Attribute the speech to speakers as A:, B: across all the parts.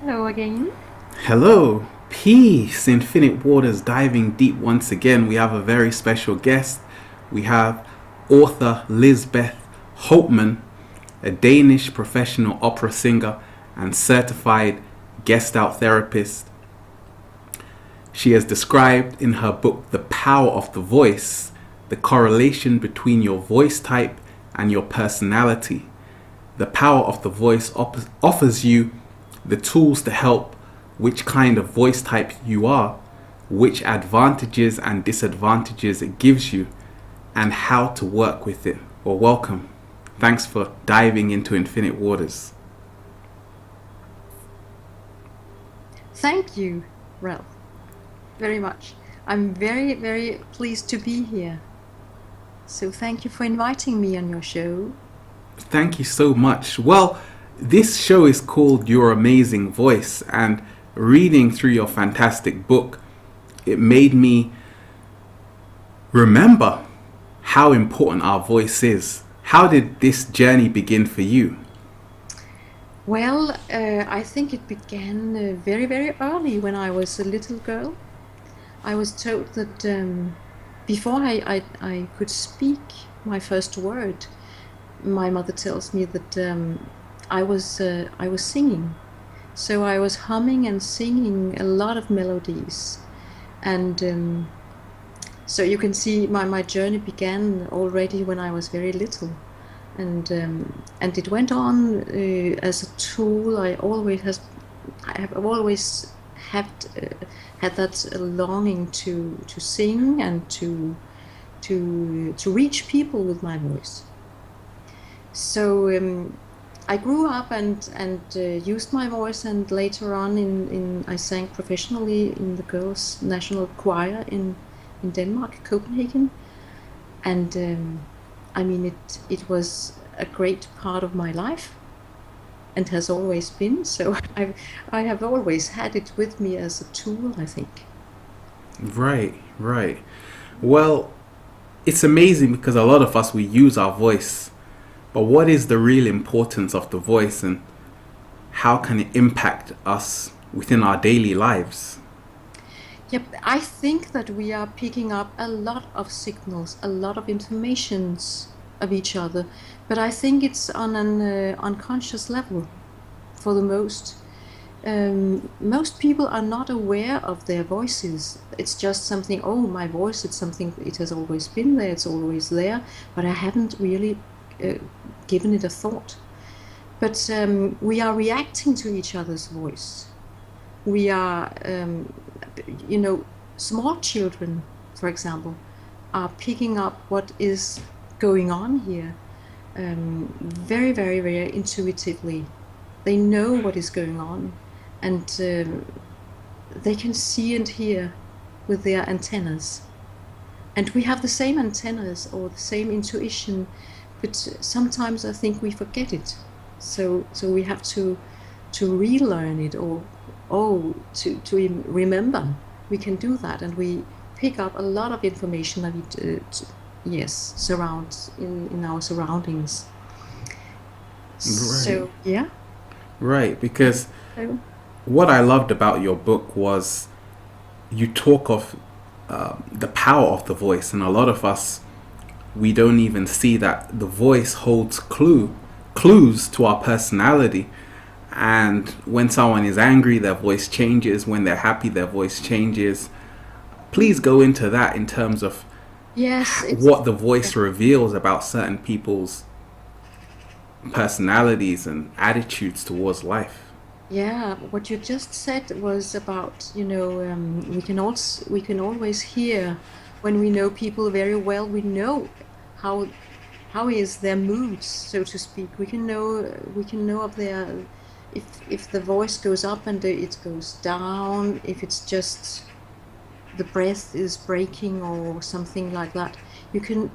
A: Hello again.
B: Hello, peace, infinite waters diving deep once again. We have a very special guest. We have author Lisbeth Hultmann, a Danish professional opera singer and certified guest out therapist. She has described in her book The Power of the Voice the correlation between your voice type and your personality. The power of the voice offers you the tools to help which kind of voice type you are, which advantages and disadvantages it gives you, and how to work with it. Well, welcome. Thanks for diving into infinite waters.
A: Thank you, Ralph, very much. I'm very, very pleased to be here. So thank you for inviting me on your show.
B: Thank you so much. Well, this show is called Your Amazing Voice, and reading through your fantastic book, it made me remember how important our voice is. How did this journey begin for you?
A: Well, I think it began very, very early when I was a little girl. I was told that before I could speak my first word, my mother tells me that I was singing. So I was humming and singing a lot of melodies. And so you can see my journey began already when I was very little. And it went on as a tool. I have always had that longing to sing and to reach people with my voice. So I grew up and used my voice, and later on I sang professionally in the Girls' National Choir in Denmark, Copenhagen. And I mean, it was a great part of my life and has always been. So I have always had it with me as a tool, I think.
B: Right, right. Well, it's amazing because a lot of us, we use our voice. But what is the real importance of the voice, and how can it impact us within our daily lives?
A: Yep, I think that we are picking up a lot of signals, a lot of informations of each other, but I think it's on an unconscious level for the most. Most people are not aware of their voices. It's just something, oh, my voice, it's something, it has always been there, it's always there, but I haven't really given it a thought. But we are reacting to each other's voice. We are, small children, for example, are picking up what is going on here very, very, very intuitively. They know what is going on, and they can see and hear with their antennas. And we have the same antennas or the same intuition, but sometimes I think we forget it. So we have to relearn it, or to remember we can do that, and we pick up a lot of information that surrounds in our surroundings.
B: Right.
A: So yeah.
B: Right, because
A: So,
B: what I loved about your book was you talk of the power of the voice, and a lot of us, we don't even see that the voice holds clues to our personality. And when someone is angry, their voice changes. When they're happy, their voice changes. Please go into that in terms of
A: yes, it's
B: what the voice reveals about certain people's personalities and attitudes towards life.
A: yeah. What you just said was about, we can always hear when we know people very well. We know how how is their moods, so to speak. We can know of their, if the voice goes up and it goes down, if it's just the breath is breaking or something like that. You can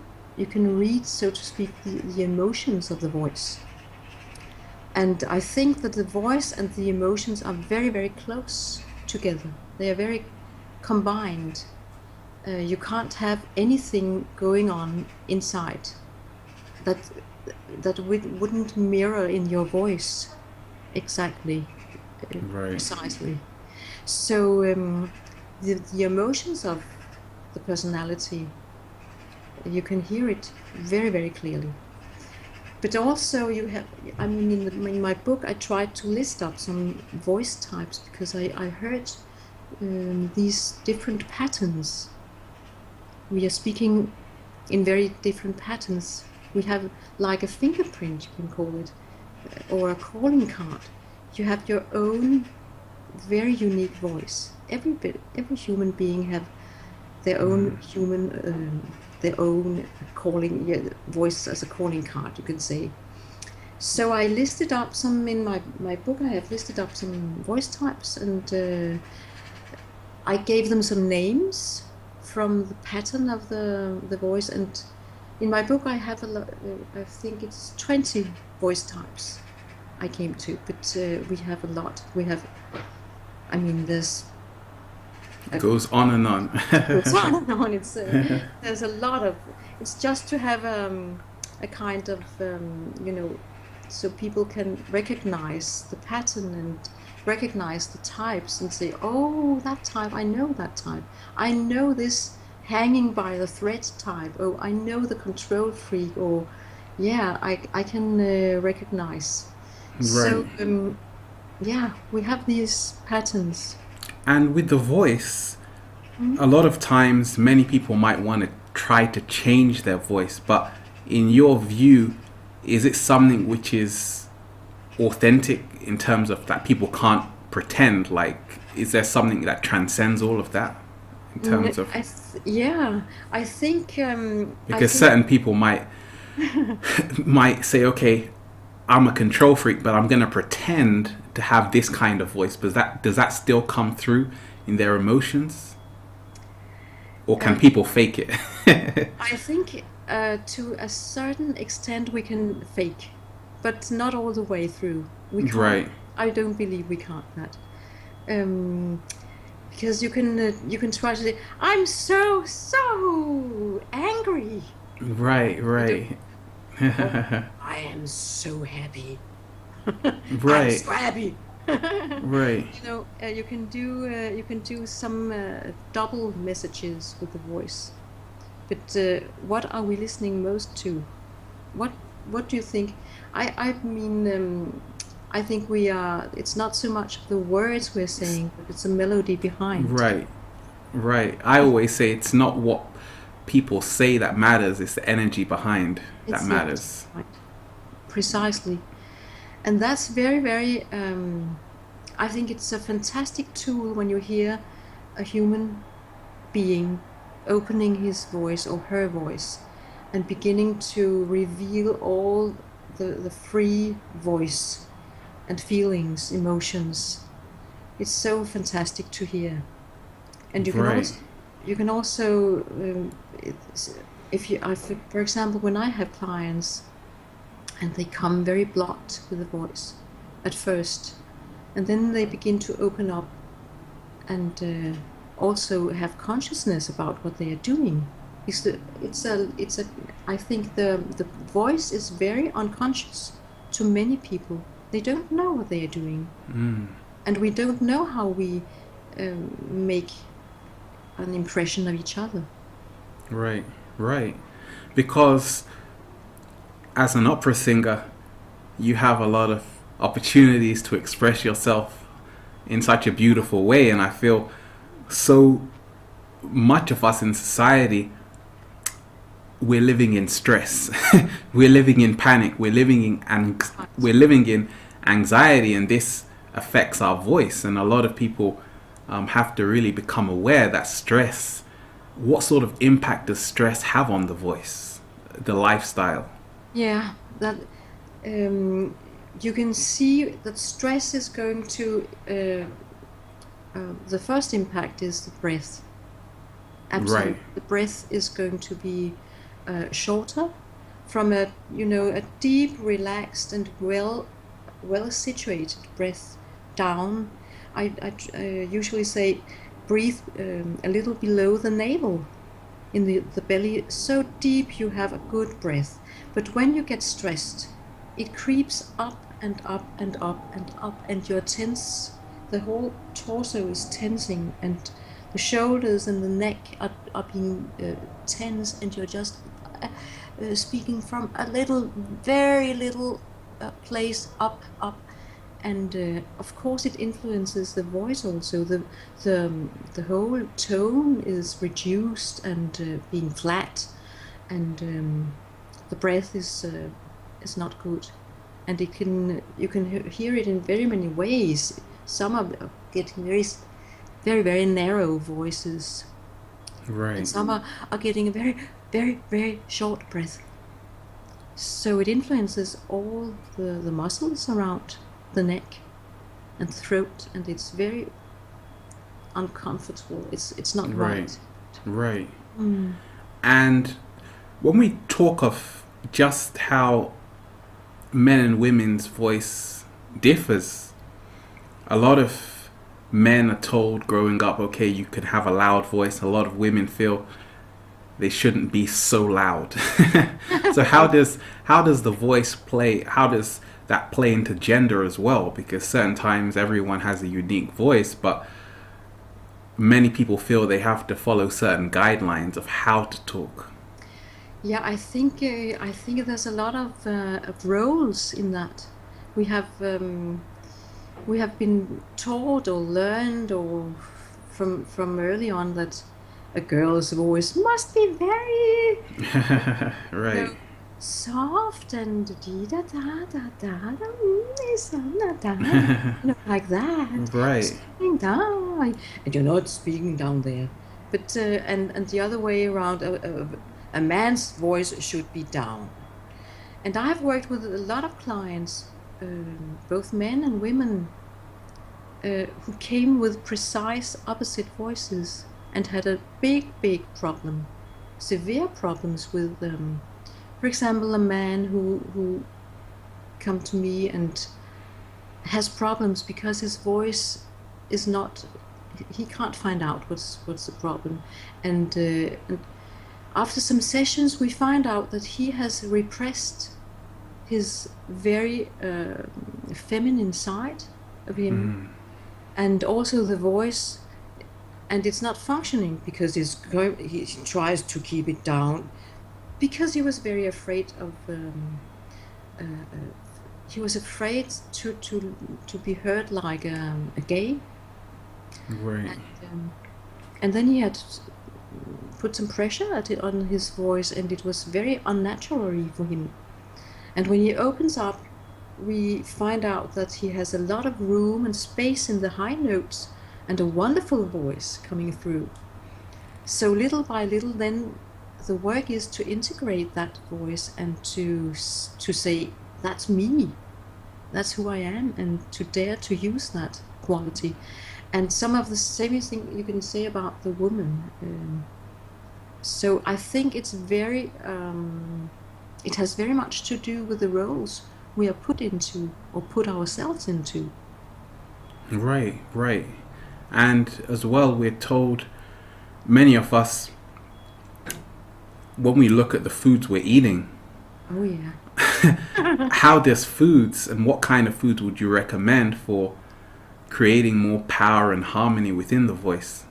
A: read, so to speak, the emotions of the voice. And I think that the voice and the emotions are very, very close together. They are very combined. You can't have anything going on inside that wouldn't mirror in your voice exactly.
B: Right.
A: precisely. So the emotions of the personality, you can hear it very, very clearly. But also you have, I mean, in my book, I tried to list up some voice types because I heard these different patterns. We are speaking in very different patterns. We have like a fingerprint, you can call it, or a calling card. You have your own very unique voice. Every human being have their own their own calling, yeah, voice as a calling card, you can say. So I listed up some in my book. I have listed up some voice types, and I gave them some names from the pattern of the voice. And in my book, I have I think it's 20 voice types I came to, but we have a lot. We have, I mean,
B: It goes on and on.
A: it's on and on. It's there's a lot of. It's just to have a kind of so people can recognize the pattern and recognize the types and say, oh, that type. I know that type. I know this hanging by the thread type. Oh, I know the control freak. Or yeah, I can recognize.
B: Right.
A: So yeah, we have these patterns.
B: And with the voice,
A: Mhm.
B: a lot of times many people might want to try to change their voice, but in your view, is it something which is authentic in terms of that people can't pretend? Like, is there something that transcends all of that in terms of,
A: Yeah, I think I
B: because
A: think
B: certain people might might say, okay, I'm a control freak, but I'm going to pretend to have this kind of voice. But does that still come through in their emotions, or can
A: uh,
B: people fake it?
A: I think to a certain extent we can fake, but not all the way through. We can't.
B: Right,
A: I don't believe we can't that. Um, because you can try to say, I'm so angry.
B: right,
A: You don't,
B: right,
A: or I am so happy. I'm
B: right,
A: so happy.
B: right.
A: You can do some double messages with the voice. But what are we listening most to? What what do you think? I mean, I think we are. It's not so much the words we're saying, but it's a melody behind.
B: Right, right. I always say it's not what people say that matters, it's the energy behind that
A: It's the energy
B: matters.
A: behind, precisely, and that's very very. I think it's a fantastic tool when you hear a human being opening his voice or her voice and beginning to reveal all the free voice and feelings, emotions. It's so fantastic to hear. And
B: Right,
A: you can also if you for example, when I have clients and they come very blocked with the voice at first, and then they begin to open up and also have consciousness about what they are doing. It's a I think the voice is very unconscious to many people. They don't know what they are doing, and we don't know how we make an impression of each other.
B: right, right. Because as an opera singer, you have a lot of opportunities to express yourself in such a beautiful way, and I feel so much of us in society, we're living in stress. We're living in panic, we're living in anxiety, and this affects our voice. And a lot of people have to really become aware that stress, what sort of impact does stress have on the voice, the lifestyle?
A: Yeah, that you can see that stress is going to the first impact is the breath.
B: Right,
A: Absolutely, the breath is going to be shorter from a a deep, relaxed, and well situated breath down. I usually say breathe a little below the navel in the belly, so deep you have a good breath. But when you get stressed, it creeps up and up and up and up, and you're tense. The whole torso is tensing, and the shoulders and the neck are being tense, and you're just speaking from a little, very little place up, and of course it influences the voice also. The whole tone is reduced and being flat, and the breath is not good, and you can hear it in very many ways. Some are getting very narrow voices,
B: Right.
A: and some are getting a very short breath. So it influences all the muscles around the neck and the throat, and it's very uncomfortable. It's not right.
B: Right.
A: Mm.
B: And when we talk of just how men and women's voice differs, a lot of men are told growing up, okay, you can have a loud voice. A lot of women feel they shouldn't be so loud. So how does the voice play? How does that play into gender as well? Because certain times everyone has a unique voice, but many people feel they have to follow certain guidelines of how to talk.
A: Yeah, I think there's a lot of roles in that. We have we have been taught or learned or from early on that a girl's voice must be very
B: Right.
A: soft and dee da da da da da da, like that.
B: Right.
A: Speaking down, and you're not speaking down there, but and the other way around. A man's voice should be down. And I've worked with a lot of clients, both men and women, who came with precise opposite voices and had a big problem, severe problems with, for example, a man who come to me and has problems because his voice is not, he can't find out what's the problem. And after some sessions, we find out that he has repressed his very feminine side of him, and also the voice, and it's not functioning because he tries to keep it down because he was very afraid of. He was afraid to be heard like a gay,
B: Right.
A: and then he had put some pressure on his voice, and it was very unnatural for him. And when he opens up, we find out that he has a lot of room and space in the high notes and a wonderful voice coming through. So little by little, then the work is to integrate that voice and to say, that's me, that's who I am, and to dare to use that quality. And some of the same thing you can say about the woman. So I think it's very, it has very much to do with the roles we are put into or put ourselves into.
B: Right. Right. And as well, we're told, many of us, when we look at the foods we're eating,
A: Oh yeah.
B: how does foods and what kind of foods would you recommend for creating more power and harmony within the voice?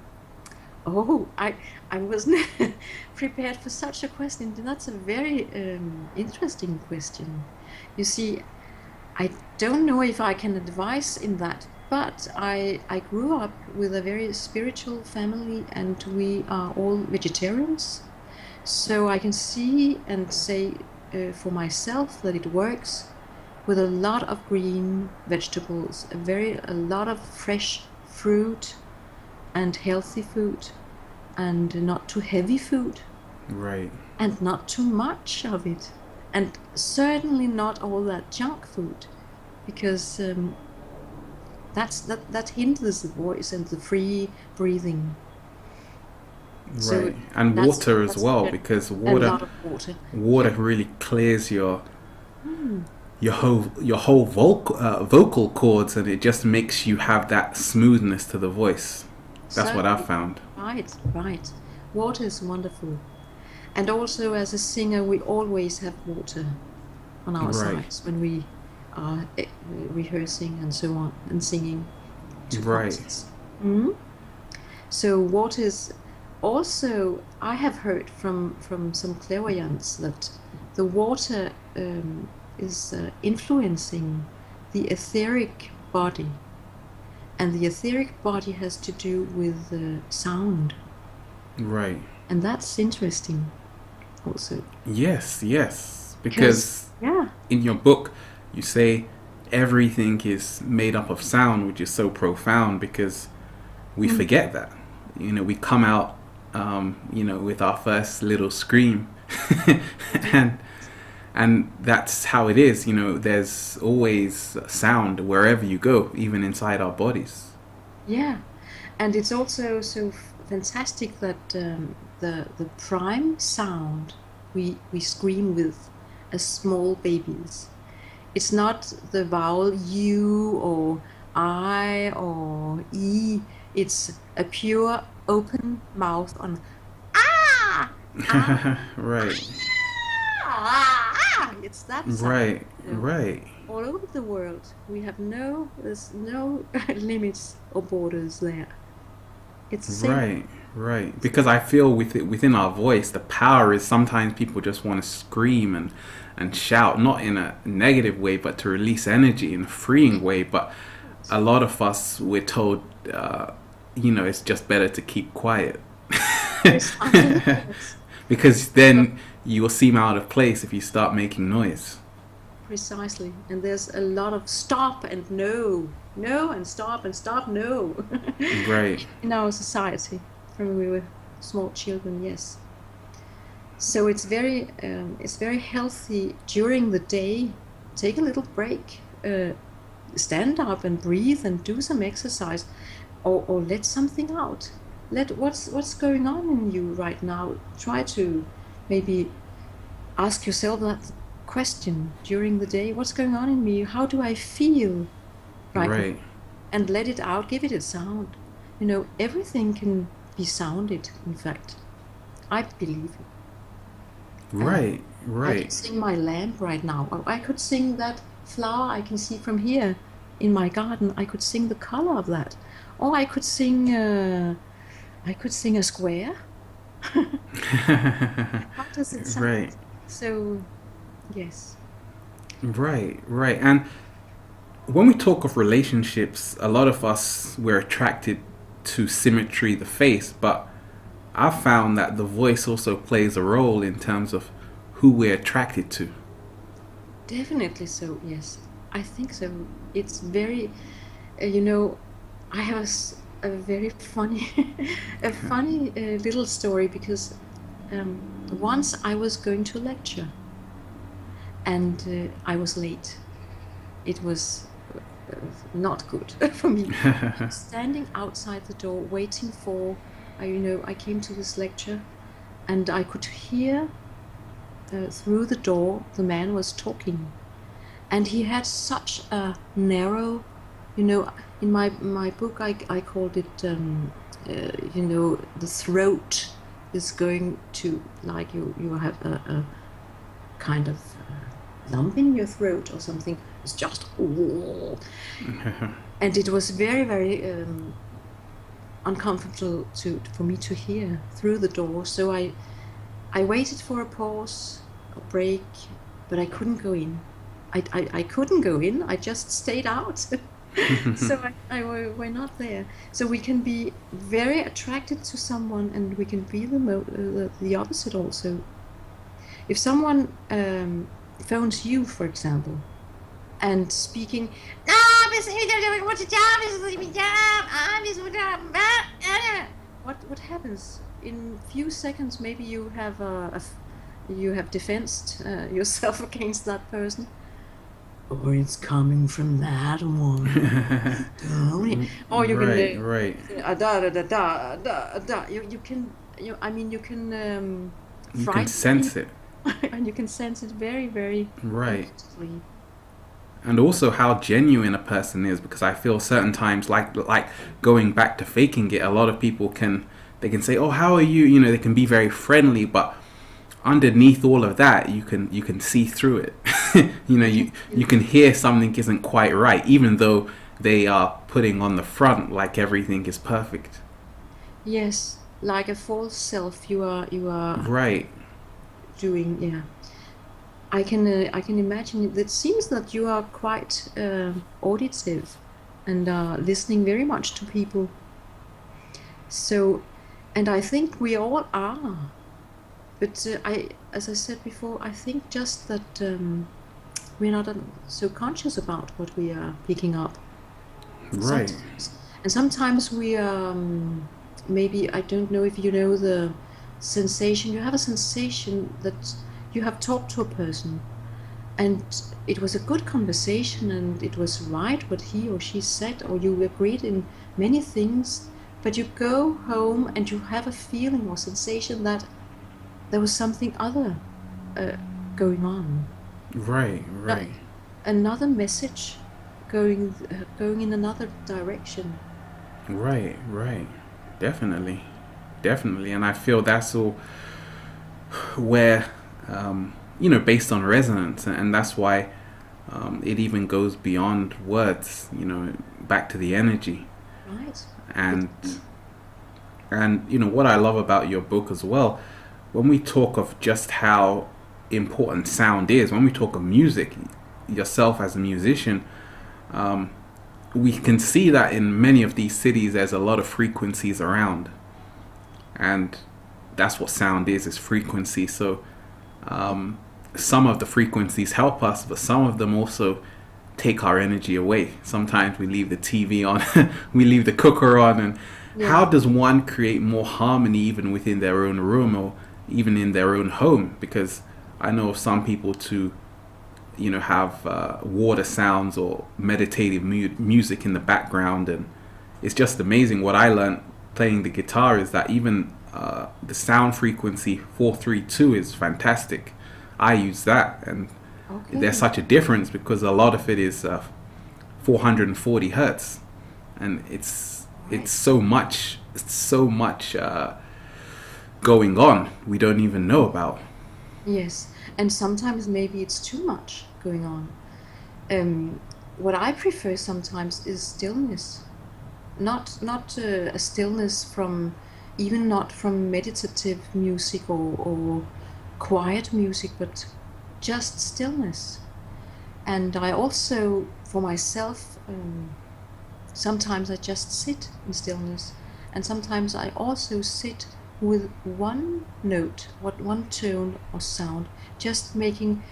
A: Oh, I wasn't prepared for such a question. That's a very interesting question. You see, I don't know if I can advise in that, but I grew up with a very spiritual family, and we are all vegetarians. So I can see and say for myself that it works with a lot of green vegetables, a lot of fresh fruit and healthy food, and not too heavy food,
B: Right.
A: and not too much of it, and certainly not all that junk food, because that hinders the voice and the free breathing. So
B: Right. And water as well, because
A: a lot of water.
B: water really clears
A: Mm.
B: your whole vocal cords, and it just makes you have that smoothness to the voice. That's what I've found.
A: Right. Water is wonderful. And also as a singer, we always have water on our
B: Right.
A: sides when we are rehearsing and so on and singing to
B: Right.
A: concerts. Mhm. So water is also, I have heard from some clairvoyants that the water is influencing the etheric body, and the etheric body has to do with sound,
B: Right.
A: and that's interesting also.
B: Yes, yes.
A: Because
B: Because
A: yeah,
B: in your book, you say everything is made up of sound, which is so profound because we
A: mm,
B: forget that. We come out, with our first little scream,
A: yeah,
B: and that's how it is. There's always sound wherever you go, even inside our bodies.
A: yeah, and it's also so fantastic that the prime sound we scream with as small babies. It's not the vowel U or I or E. It's a pure open mouth on ah ah
B: Right,
A: ah. It's that sound.
B: right, right,
A: All over the world, there's no limits or borders there. It's the same.
B: right, right. Because I feel within our voice, the power is sometimes people just want to scream and shout, not in a negative way, but to release energy in a freeing way. But a lot of us, we're told, it's just better to keep quiet.
A: Precisely, yes.
B: Because then you will seem out of place if you start making noise.
A: Precisely. And there's a lot of stop and no, no, and stop, no
B: Right,
A: in our society from when we were small children, yes. So it's very healthy during the day. Take a little break, stand up and breathe and do some exercise, or let something out. Let what's going on in you right now. Try to maybe ask yourself that question during the day. What's going on in me? How do I feel right now?
B: right,
A: And let it out. Give it a sound. Everything can be sounded. In fact, I believe it.
B: right,
A: I can
B: right,
A: sing my lamp right now. Or I could sing that flower I can see from here in my garden. I could sing the color of that. Or I could sing a square. How does it
B: right,
A: sound? So, yes.
B: right, right. And when we talk of relationships, a lot of us, we're attracted to symmetry, the face, but I've found that the voice also plays a role in terms of who we're attracted to.
A: Definitely so, yes. I think so. It's very, you know, I have a very funny, a funny little story because once I was going to lecture and I was late. It was not good for me. Standing outside the door, waiting for, I came to this lecture and I could hear through the door the man was talking. And he had such a narrow, in my book I called it, the throat is going to, like you have a kind of lump in your throat or something. It's just, oh. And it was very, very uncomfortable for me to hear through the door. So I waited for a pause, a break, but I couldn't go in. I couldn't go in. I just stayed out. So we're not there. So we can be very attracted to someone, and we can be the opposite also. If someone phones you, for example, and speaking, what happens in few seconds? Maybe you have you have defensed yourself against that person, or it's coming from that one. Or you
B: Right,
A: can
B: right.
A: da da da da da da. You can you can
B: You can
A: frighten
B: sense
A: people,
B: it.
A: and you can sense it very very
B: Right.
A: effectively.
B: And also how genuine a person is, because I feel certain times, like going back to faking it, a lot of people can, they can say, oh, how are you, they can be very friendly, but underneath all of that, you can see through it. You can hear something isn't quite right, even though they are putting on the front like everything is perfect.
A: Yes, like a false self you are
B: Right,
A: doing. Yeah, I can imagine it. It seems that you are quite auditive and are listening very much to people. So, and I think we all are. But as I said before, I think just that we're not so conscious about what we are picking up
B: right,
A: sometimes. And sometimes we maybe, I don't know if you know the sensation, you have a sensation that you have talked to a person and it was a good conversation and it was right what he or she said, or you agreed in many things, but you go home and you have a feeling or sensation that there was something other uh, going on,
B: right,
A: no-
B: right,
A: another message going in another direction.
B: right. Definitely, definitely. And I feel that's all where, based on resonance, and that's why it even goes beyond words. Back to the energy,
A: Right? It,
B: and what I love about your book as well, when we talk of just how important sound is, when we talk of music, yourself as a musician, we can see that in many of these cities there's a lot of frequencies around, and that's what sound is frequency. So some of the frequencies help us, but some of them also take our energy away. Sometimes we leave the TV on, we leave the cooker on, and how
A: yeah,
B: does one create more harmony even within their own room or even in their own home? Because I know of some people to have water sounds or meditative music in the background, and it's just amazing. What I learned playing the guitar is that even the sound frequency 432 is fantastic. I use that, and there's
A: okay,
B: such a difference because a lot of it is 440 hertz, and it's
A: right.
B: so much going on we don't even know about.
A: Yes, and sometimes maybe it's too much going on. Um, what I prefer sometimes is stillness, not a stillness from, even not from meditative music or quiet music, but just stillness. And I also, for myself, sometimes I just sit in stillness, and sometimes I also sit with one note, what one tone or sound, just making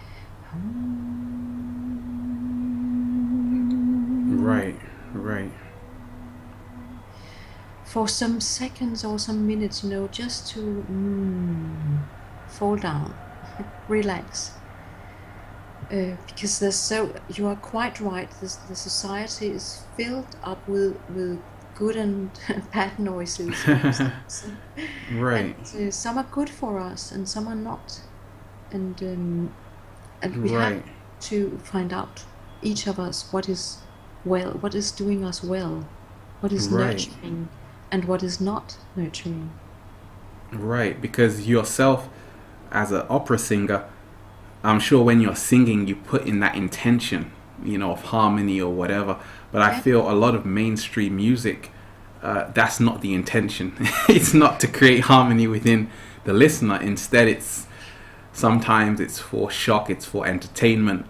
B: Right, right,
A: for some seconds or some minutes, just to fall down, relax. Because you are quite right. The society is filled up with good and bad noises, sounds. And
B: right,
A: some are good for us, and some are not. And we have
B: right,
A: to find out, each of us, what is well, what is doing us well, what is
B: right,
A: nurturing, and what is not nurturing.
B: right. Because yourself as an opera singer, I'm sure when you're singing, you put in that intention, of harmony or whatever. But I
A: Yeah.
B: feel a lot of mainstream music, that's not the intention. It's not to create harmony within the listener. Instead, sometimes it's for shock, it's for entertainment.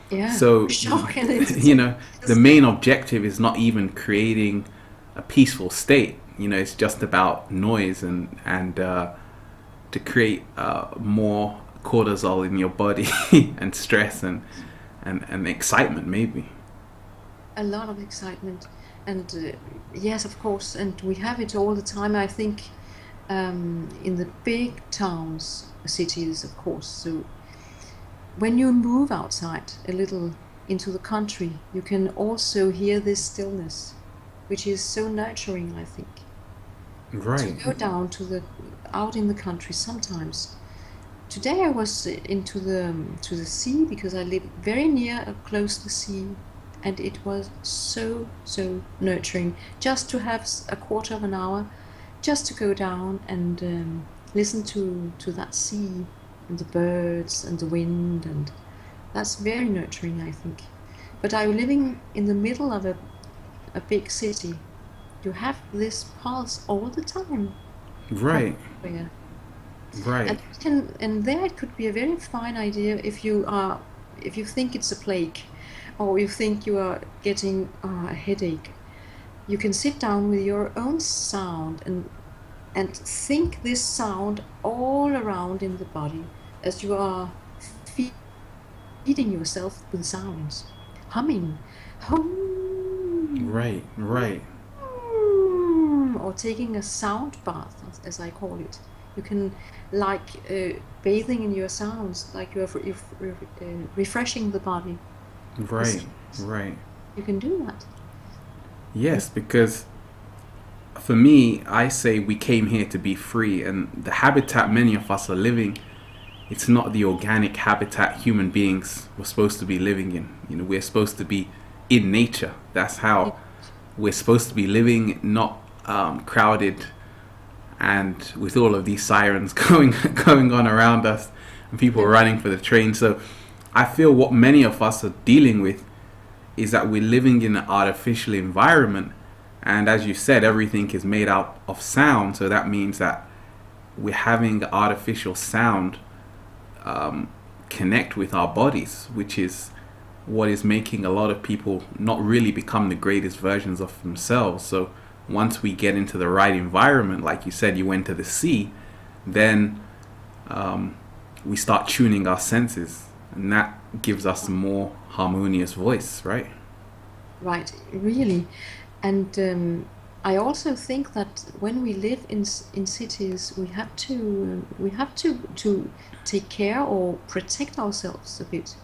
A: Yeah.
B: So,
A: Shock and
B: you know,
A: entertainment.
B: the
A: Yes.
B: main objective is not even creating a peaceful state. It's just about noise and to create more cortisol in your body and stress and excitement maybe.
A: A lot of excitement. And yes, of course, and we have it all the time. I think in the big towns, cities, of course. So when you move outside a little into the country, you can also hear this stillness, which is so nurturing, I think. To
B: Right.
A: go down to the out in the country sometimes. Today I was into the sea because I live very near, close to the sea, and it was so nurturing just to have a quarter of an hour, just to go down and listen to that sea. and the birds and the wind, and that's very nurturing, I think. But I'm living in the middle of a big city. You have this pulse all the time from
B: Right.
A: everywhere.
B: Right.
A: And there it could be a very fine idea if you think it's a plague, or you think you are getting a headache. You can sit down with your own sound and think this sound all around in the body as you are feeding yourself with sounds, humming, hum,
B: Right. Right.
A: or taking a sound bath, as I call it. You can, like, bathing in your sounds, like you're refreshing the body.
B: Right. Right.
A: You can do that.
B: Yes, because for me, I say we came here to be free, and the habitat many of us are living, it's not the organic habitat human beings were supposed to be living in. You know, we're supposed to be in nature. That's how we're supposed to be living, not crowded and with all of these sirens going on around us and people
A: Yeah.
B: running for the train. So I feel what many of us are dealing with is that we're living in an artificial environment, and as you said, everything is made out of sound. So that means that we're having artificial sound connect with our bodies, which is what is making a lot of people not really become the greatest versions of themselves. So once we get into the right environment, like you said, you went to the sea, then we start tuning our senses, and that gives us a more harmonious voice, right?
A: Right, really. And I also think that when we live in cities, we have to take care or protect ourselves a bit.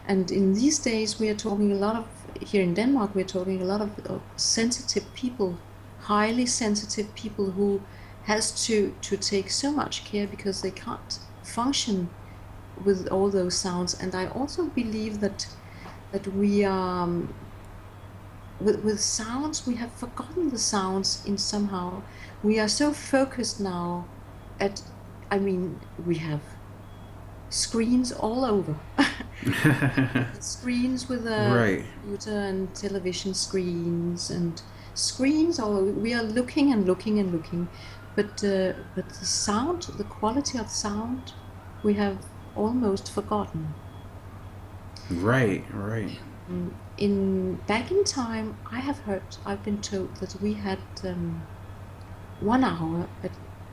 A: And in these days, we are talking a lot of here in Denmark. We're talking a lot of sensitive people, highly sensitive people who has to take so much care because they can't function with all those sounds. And I also believe that we with sounds, we have forgotten the sounds in somehow. We are so focused now at, I mean, we have screens all over. Screens with
B: Right.
A: computer and television screens and screens, or we are looking and looking and looking. But the sound, the quality of sound, we have almost forgotten.
B: Right. Right.
A: In back in time, I've been told that we had 1 hour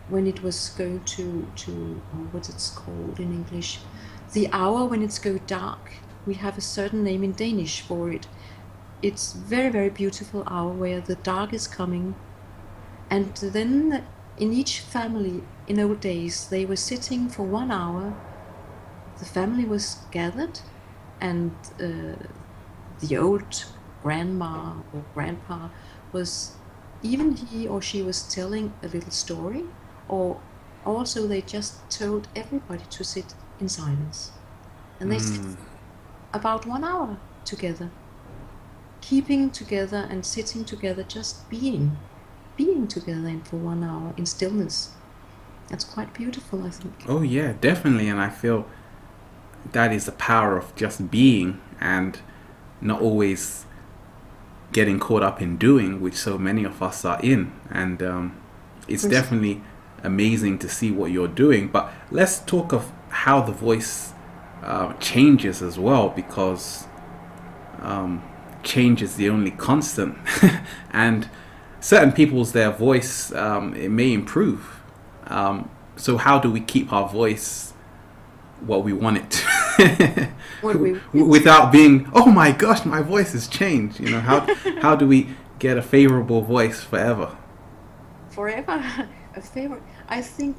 A: when it was going to what it's called in English, the hour when it's go dark. We have a certain name in Danish for it. It's very, very beautiful hour where the dark is coming, and then in each family in old days they were sitting for 1 hour. The family was gathered, and the old grandma or grandpa was, even he or she was telling a little story, or also they just told everybody to sit in silence. And they sit about 1 hour together, keeping together and sitting together, just being together and for 1 hour in stillness. That's quite beautiful, I think.
B: Oh yeah, definitely. And I feel that is the power of just being and not always getting caught up in doing, which so many of us are in. And it's definitely amazing to see what you're doing. But let's talk of how the voice changes as well, because change is the only constant. And certain people's, their voice, it may improve. So how do we keep our voice what we want it to without being, oh my gosh, my voice has changed? You know, how do we get a favorable voice forever?
A: Forever. A favorite. I think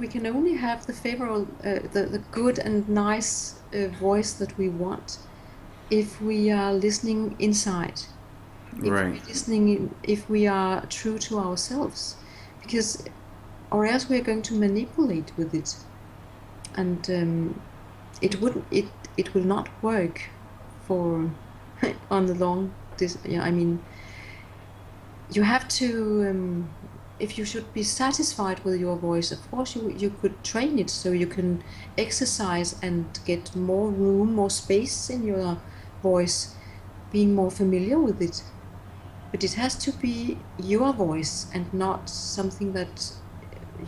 A: we can only have the favorable, the good and nice voice that we want if we are listening inside.
B: Right.
A: If we are true to ourselves, because, or else we are going to manipulate with it, and it will not work for on the long. I mean, you have to if you should be satisfied with your voice, of course you could train it so you can exercise and get more room, more space in your voice, being more familiar with it. But it has to be your voice and not something that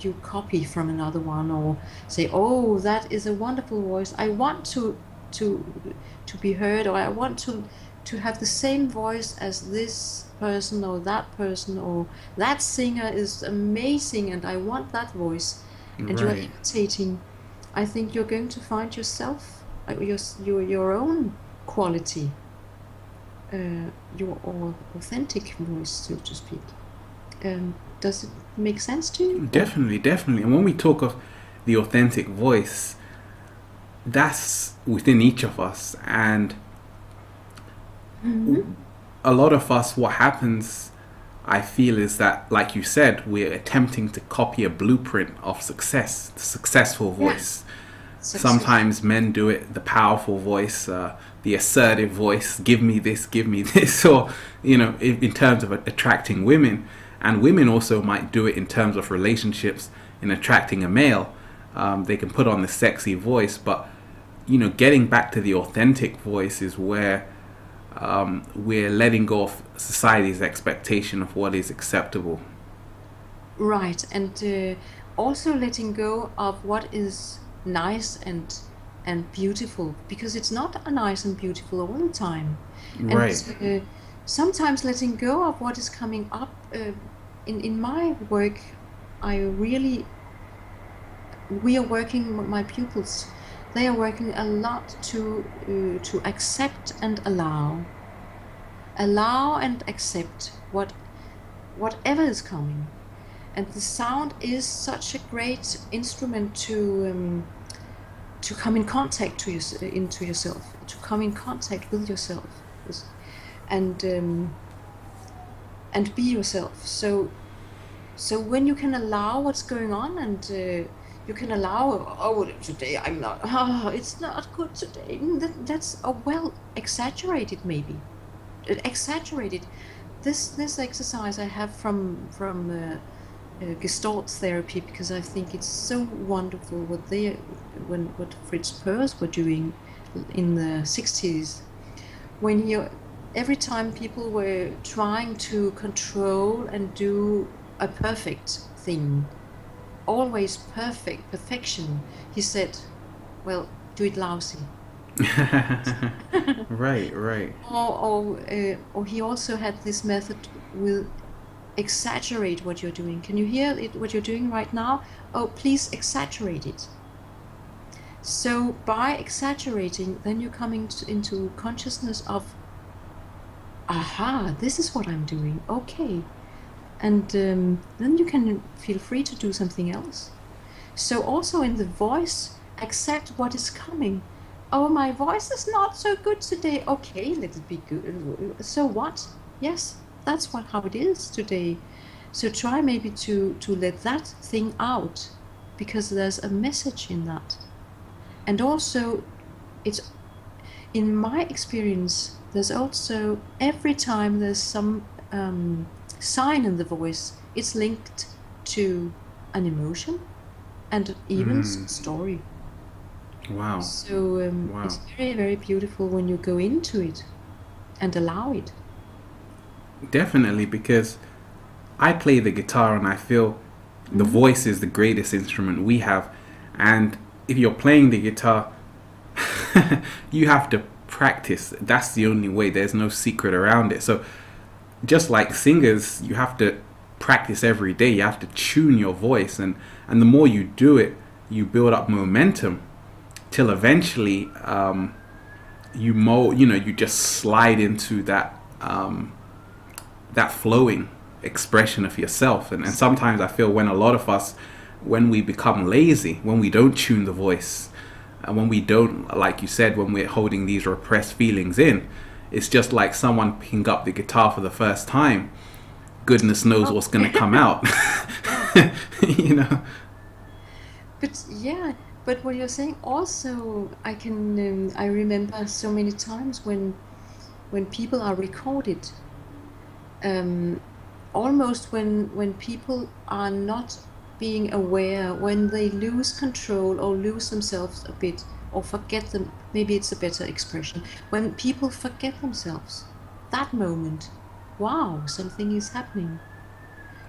A: you copy from another one, or say, oh, that is a wonderful voice, I want to be heard, or I want to have the same voice as this person or that singer is amazing and I want that voice. And you're
B: Right.
A: imitating. I think you're going to find yourself, your own quality, your authentic voice, so to speak. Does it make sense to you?
B: Definitely, definitely. And when we talk of the authentic voice, that's within each of us. And
A: Mm-hmm.
B: a lot of us, what happens, I feel, is that, like you said, we're attempting to copy a blueprint of success, the successful
A: Yeah,
B: voice.
A: success.
B: Sometimes men do it, the powerful voice, the assertive voice, give me this, or, in terms of attracting women. And women also might do it in terms of relationships, in attracting a male. They can put on the sexy voice, but, getting back to the authentic voice is where we're letting go of society's expectation of what is acceptable.
A: Right, and also letting go of what is nice and beautiful, because it's not nice and beautiful all the time. And
B: Right.
A: sometimes letting go of what is coming up. In my work, we are working, my pupils, they are working a lot to accept and allow and accept whatever is coming. And the sound is such a great instrument to come in contact into yourself, to come in contact with yourself, and and be yourself. So when you can allow what's going on, and you can allow, oh, today I'm not, oh, it's not good today. That's well exaggerated, maybe exaggerated. This exercise I have from Gestalt therapy, because I think it's so wonderful what Fritz Perls were doing in the 60s, when every time people were trying to control and do a perfect thing, always perfection, he said, well, do it lousy.
B: Right, right.
A: Or he also had this method with exaggerate what you're doing. Can you hear it, what you're doing right now? Oh, please exaggerate it. So by exaggerating, then you're coming into consciousness of, aha, this is what I'm doing. Okay. And then you can feel free to do something else. So also in the voice, accept what is coming. Oh, my voice is not so good today. Okay, let it be good. So what? Yes, that's how it is today. So try maybe to let that thing out, because there's a message in that. And also, it's, in my experience, there's also, every time there's some sign in the voice, it's linked to an emotion and even story.
B: Wow.
A: So
B: Wow.
A: it's very, very beautiful when you go into it and allow it.
B: Definitely, because I play the guitar and I feel the voice is the greatest instrument we have. And if you're playing the guitar, you have to practice. That's the only way. There's no secret around it. So just like singers, you have to practice every day. You have to tune your voice, and the more you do it, you build up momentum till eventually you just slide into that flowing expression of yourself. And sometimes I feel, when a lot of us, when we become lazy, when we don't tune the voice, and when we don't, like you said, when we're holding these repressed feelings in, it's just like someone picking up the guitar for the first time. Goodness knows what's going to come out. you know.
A: But yeah, but what you're saying also, I remember so many times when people are recorded, um, almost when people are not being aware, when they lose control or lose themselves a bit or forget them, maybe it's a better expression, when people forget themselves, that moment, wow, something is happening.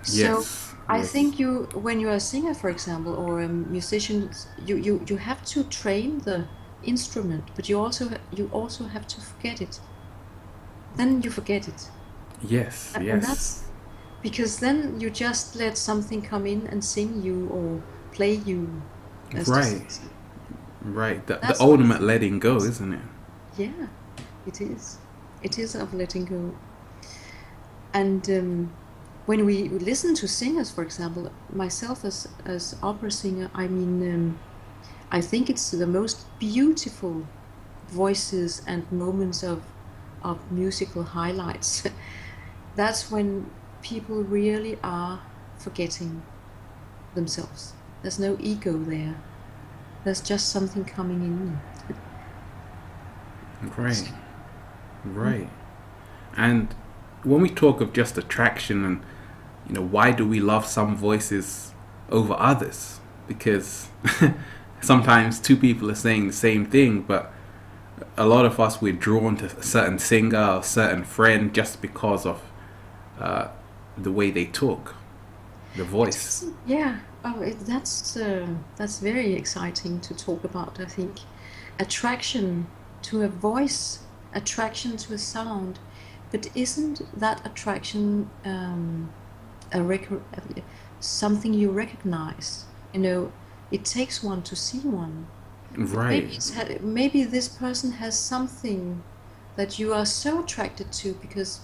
A: So
B: Yes,
A: I
B: yes,
A: think when you're a singer, for example, or a musician, you have to train the instrument, but you also have to forget it. Then you forget it.
B: yes,
A: And that's
B: yes.
A: because then you just let something come in and sing you or play you, as to
B: Right,
A: say.
B: right. The
A: That's what I
B: ultimate
A: think.
B: letting go, isn't it?
A: Yeah, it is. It is of letting go. And when we listen to singers, for example, myself as opera singer, I mean, I think it's the most beautiful voices and moments of musical highlights. That's when people really are forgetting themselves. There's no ego there. There's just something coming in.
B: Right,
A: So, mm,
B: right. And when we talk of just attraction and, why do we love some voices over others? Because sometimes two people are saying the same thing, but a lot of us, we're drawn to a certain singer or certain friend just because of uh, the way they talk, the
A: it
B: voice.
A: isn't, yeah. Oh, that's very exciting to talk about. I think attraction to a voice, attraction to a sound, but isn't that attraction a something you recognize? It takes one to see one. But
B: Right,
A: maybe this person has something that you are so attracted to because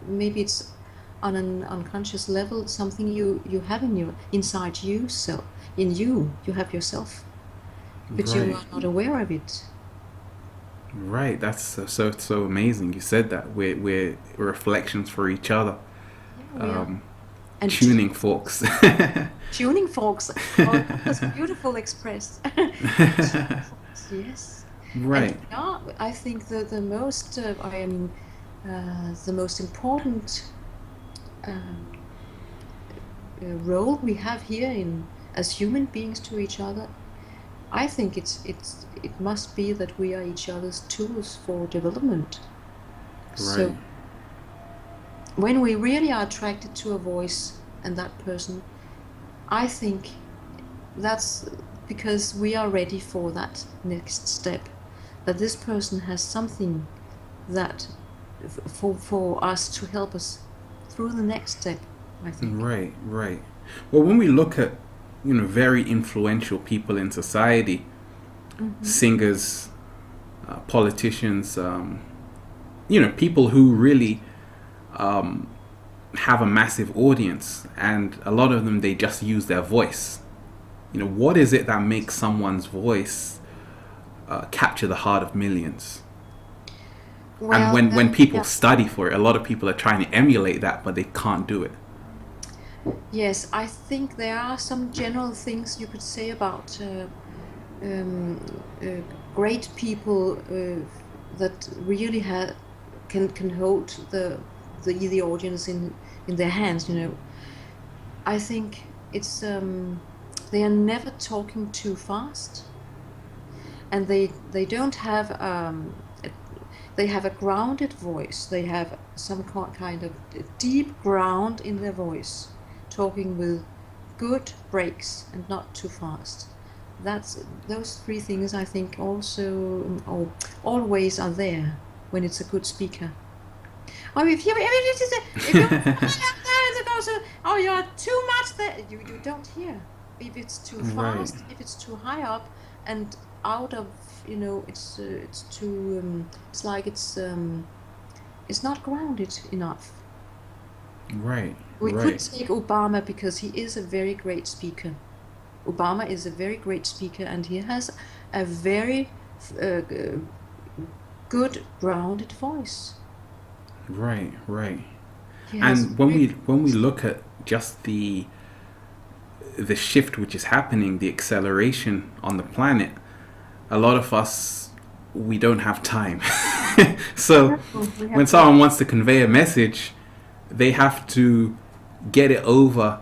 A: maybe it's on an unconscious level something you have inside you, so in you have yourself, but you
B: right,
A: are not aware of it.
B: right. That's so amazing. You said that we're reflections for each other,
A: Yeah, we are. And
B: tuning forks.
A: tuning forks. Oh, that was beautiful expressed. Tuning forks, yes. And
B: Right,
A: we are, I think the most I mean the most important um, role we have here in as human beings to each other. I think it must be that we are each other's tools for development.
B: right,
A: So when we really are attracted to a voice and that person, I think that's because we are ready for that next step. That this person has something that for us to help us through the next step, I think.
B: right, right. Well, when we look at, very influential people in society,
A: Hmm.
B: singers, politicians, people who really have a massive audience, and a lot of them, they just use their voice. What is it that makes someone's voice capture the heart of millions? And
A: Well,
B: when people
A: yeah.
B: study for it, a lot of people are trying to emulate that, but they can't do it.
A: Yes, I think there are some general things you could say about um, uh, great people that really can hold the audience in their hands. I think it's they are never talking too fast, and they don't have they have a grounded voice. They have some kind of deep ground in their voice, talking with good breaks and not too fast. That's those three things I think also always are there when it's a good speaker. Oh, if you oh, you're too much there. You don't hear if it's too
B: Right,
A: fast, if it's too high up and out of it's too it's like it's not grounded enough.
B: right,
A: We could
B: right,
A: take Obama because he is a very great speaker. Obama is a very great speaker and he has a very good grounded voice.
B: right, right.
A: He has
B: And when
A: very
B: we
A: good
B: when we
A: voice.
B: look at just the shift which is happening, the acceleration on the planet, a lot of us, we don't have time. So
A: No, we
B: when
A: have to.
B: someone wants to convey a message, they have to get it over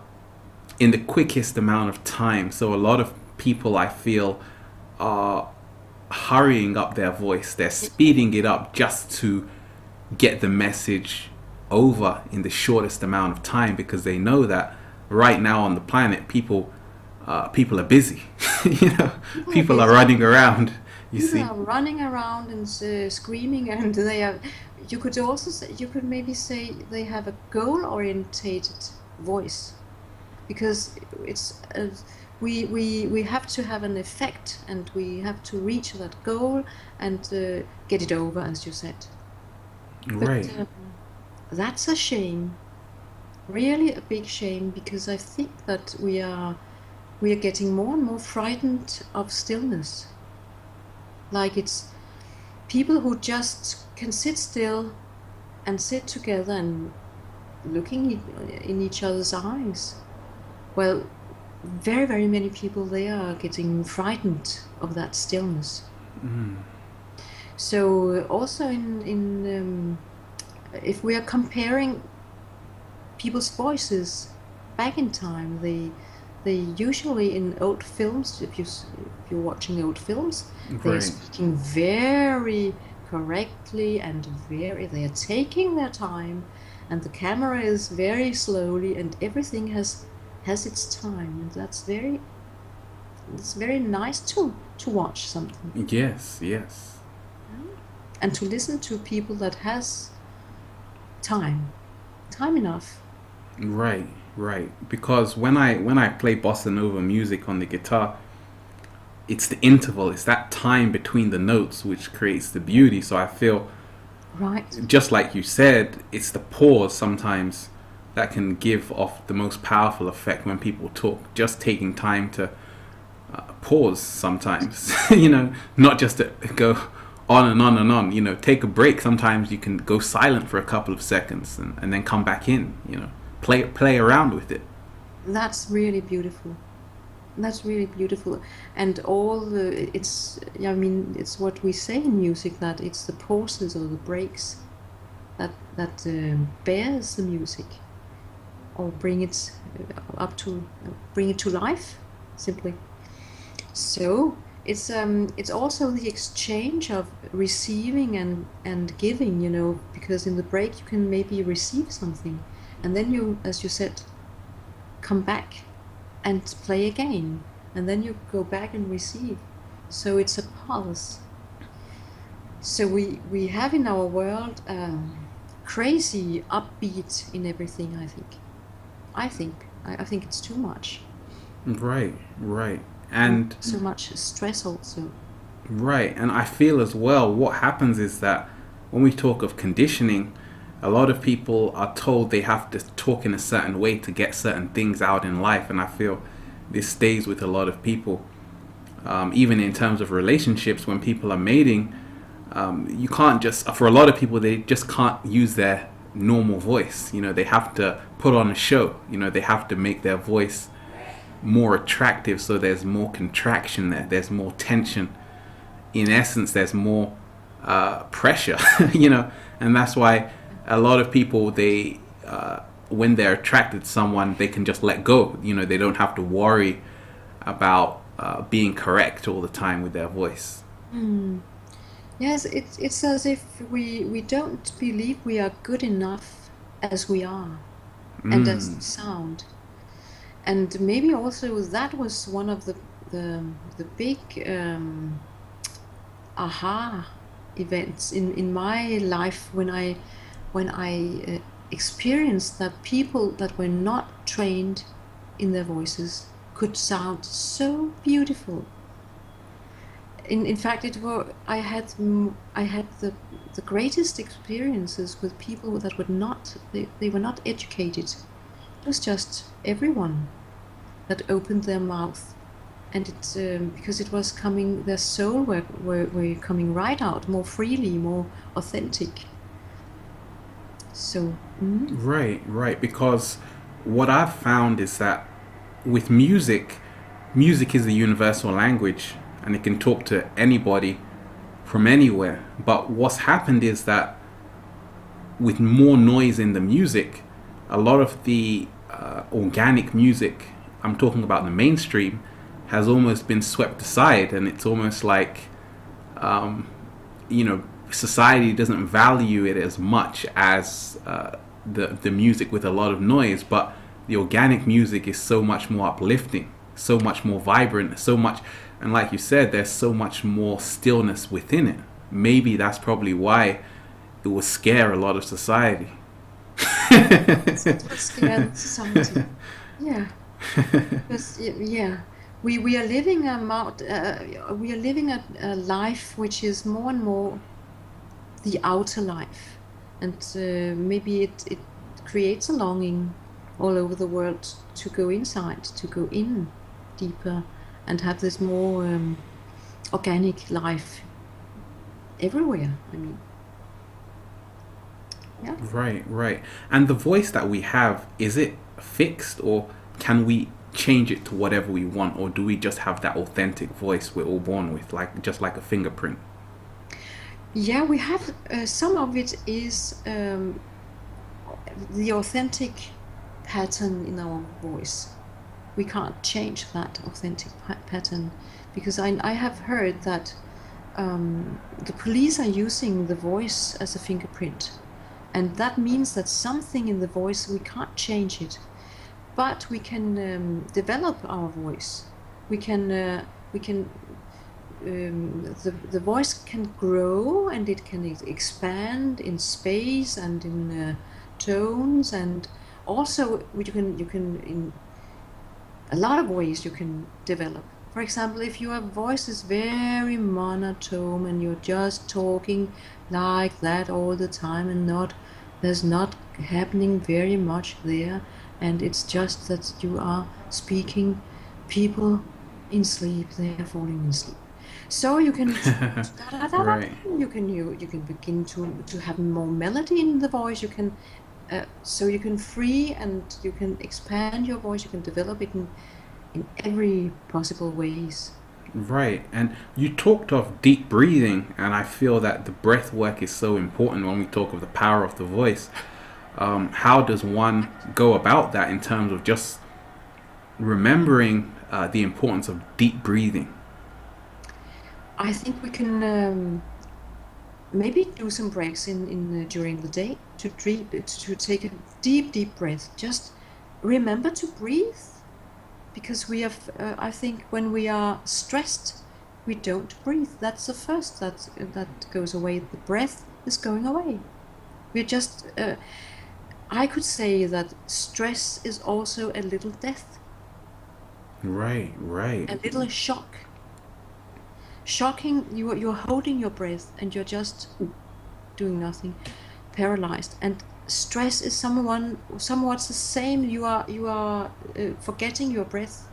B: in the quickest amount of time. So a lot of people, I feel, are hurrying up their voice. They're speeding it up just to get the message over in the shortest amount of time, because they know that right now on the planet, people are busy. People are running around. You
A: People
B: see,
A: are running around and screaming, and they are. You could also say, you could maybe say they have a goal-orientated voice, because it's we have to have an effect, and we have to reach that goal and get it over, as you said. But
B: right?
A: that's a shame, really a big shame, because I think that we are getting more and more frightened of stillness. Like it's people who just can sit still and sit together and looking in each other's eyes. Well, very, very many people, they are getting frightened of that stillness. So also in if we are comparing people's voices back in time, they usually in old films, if you're watching old films, they are
B: Right.
A: speaking very correctly and they are taking their time, and the camera is very slowly, and everything has its time, and it's very nice to watch something
B: Yes, yes.
A: and to listen to people that has time enough.
B: Right, right. Because when I play bossa nova music on the guitar, it's the interval, it's that time between the notes which creates the beauty. So I feel,
A: Right.
B: just like you said, it's the pause sometimes that can give off the most powerful effect when people talk. Just taking time to pause sometimes, not just to go on and on and on. Take a break. Sometimes you can go silent for a couple of seconds and then come back in. Play around with it.
A: That's really beautiful. That's really beautiful. And all the, it's, yeah, I mean, it's what we say in music, that it's the pauses or the breaks that bears the music, or bring it to life, simply. So it's also the exchange of receiving and giving, because in the break you can maybe receive something, and then you, as you said, come back and play again, and then you go back and receive. So it's a pulse. So we have in our world crazy upbeat in everything. I think it's too much.
B: Right, right. And
A: So much stress also.
B: right, and I feel as well, what happens is that when we talk of conditioning, a lot of people are told they have to talk in a certain way to get certain things out in life, and I feel this stays with a lot of people. Even in terms of relationships, when people are mating, you can't just, for a lot of people, they just can't use their normal voice. They have to put on a show. They have to make their voice more attractive, so there's more contraction there's more tension. In essence, there's more pressure. And that's why a lot of people, they when they're attracted to someone, they can just let go. They don't have to worry about being correct all the time with their voice.
A: Yes, it's as if we don't believe we are good enough as we are, and as we sound. And maybe also that was one of the big aha events in my life, when I experienced that people that were not trained in their voices could sound so beautiful. In fact, I had the greatest experiences with people that were not they were not educated. It was just everyone that opened their mouth, and it's because it was coming, their soul were coming right out more freely, more authentic. So
B: Right. Because what I've found is that with music is a universal language, and it can talk to anybody from anywhere. But what's happened is that with more noise in the music, a lot of the organic music, I'm talking about the mainstream, has almost been swept aside, and it's almost like, you know, society doesn't value it as much as the music with a lot of noise. But the organic music is so much more uplifting, so much more vibrant, so much, and like you said, there's so much more stillness within it. Maybe that's probably why it will scare a lot of society.
A: It will scare the society. Yeah, because yeah, we are living we are living a life which is more and more the outer life, and maybe it creates a longing all over the world to go inside, to go in deeper, and have this more organic life everywhere. I mean, yeah.
B: Right, right. And the voice that we have, is it fixed, or can we change it to whatever we want, or do we just have that authentic voice we're all born with, like just like a fingerprint?
A: Yeah, we have some of it is the authentic pattern in our voice. We can't change that authentic pattern, because I have heard that the police are using the voice as a fingerprint, and that means that something in the voice, we can't change it, but we can develop our voice. We can the voice can grow, and it can expand in space and in tones, and also you can in a lot of ways you can develop. For example, if your voice is very monotone and you're just talking like that all the time, and there's not happening very much there, and it's just that you are speaking people in sleep, they are falling in sleep. So you can
B: Right.
A: you can begin to have more melody in the voice. You can so you can free, and you can expand your voice. You can develop it in every possible ways.
B: Right. And you talked of deep breathing, and I feel that the breath work is so important when we talk of the power of the voice. How does one go about that in terms of just remembering the importance of deep breathing?
A: I think we can maybe do some breaks in during the day to take a deep breath. Just remember to breathe, because we have. I think when we are stressed, we don't breathe. That's the first that goes away. The breath is going away. We're just. I could say that stress is also a little death,
B: Right, right,
A: a little shock. Shocking, you're holding your breath and you're just doing nothing, paralyzed. And stress is somewhat the same. You are forgetting your breath.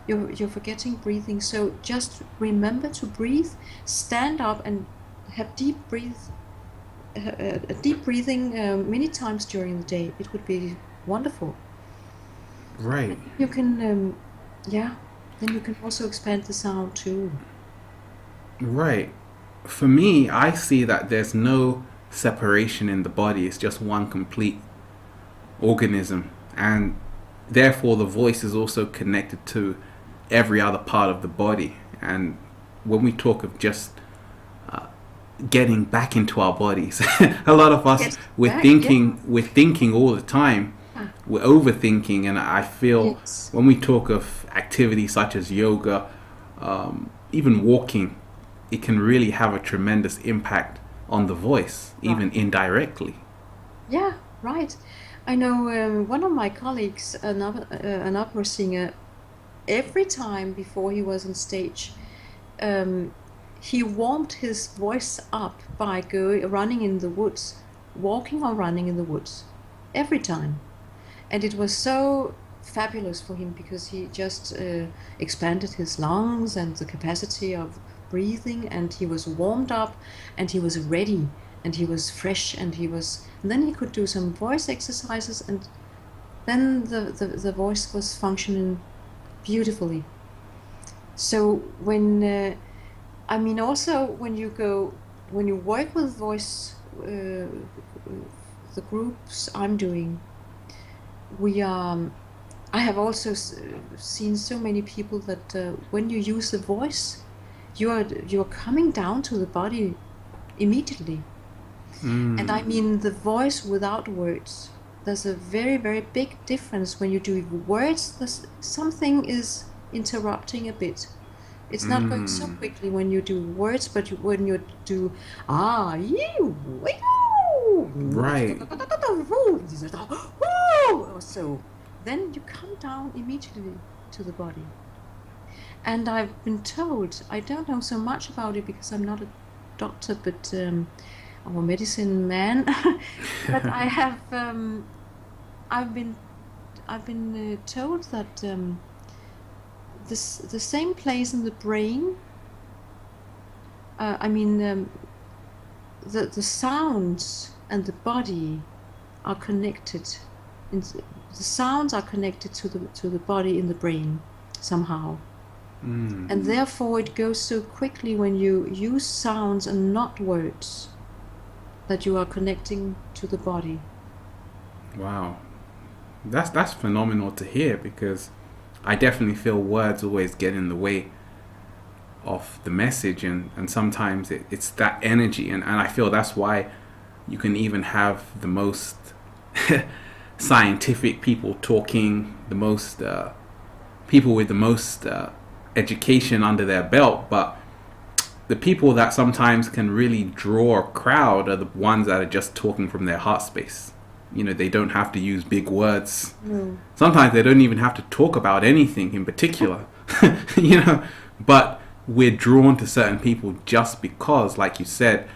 A: You're forgetting breathing. So just remember to breathe. Stand up and have deep breathing many times during the day. It would be wonderful.
B: right.
A: You can yeah. Then you can also expand the sound too.
B: Right. For me, I see that there's no separation in the body. It's just one complete organism. And therefore, the voice is also connected to every other part of the body. And when we talk of just getting back into our bodies, a lot of us,
A: Get back, yeah.
B: we're thinking all the time.
A: Ah,
B: We're overthinking. And I feel
A: yes.
B: when we talk of activities such as yoga, even walking, it can really have a tremendous impact on the voice,
A: Right.
B: even indirectly.
A: Yeah, right. I know one of my colleagues, an opera singer, every time before he was on stage, um, he warmed his voice up by running in the woods, walking or running in the woods, every time. And it was so fabulous for him, because he just expanded his lungs and the capacity of breathing, and he was warmed up, and he was ready, and he was fresh, and then he could do some voice exercises, and then the voice was functioning beautifully. So when I mean, also when you work with voice, the groups I'm doing, we are. I have also seen so many people that when you use the voice, you're coming down to the body immediately. And I mean the voice without words. There's a very, very big difference when you do words. Something is interrupting a bit. It's not going so quickly when you do words, but when you do you,
B: Right.
A: or so, then you come down immediately to the body. And I've been told, I don't know so much about it because I'm not a doctor, but or a medicine man, but I have I've been told that the same place in the brain. I mean, the sounds and the body are connected. The sounds are connected to the body in the brain somehow. And therefore it goes so quickly when you use sounds and not words that you are connecting to the body.
B: Wow. That's phenomenal to hear, because I definitely feel words always get in the way of the message, and sometimes it's that energy, and I feel that's why you can even have the most scientific people talking, the most people with the most education under their belt, but the people that sometimes can really draw a crowd are the ones that are just talking from their heart space. They don't have to use big words. Sometimes they don't even have to talk about anything in particular. But we're drawn to certain people just because, like you said,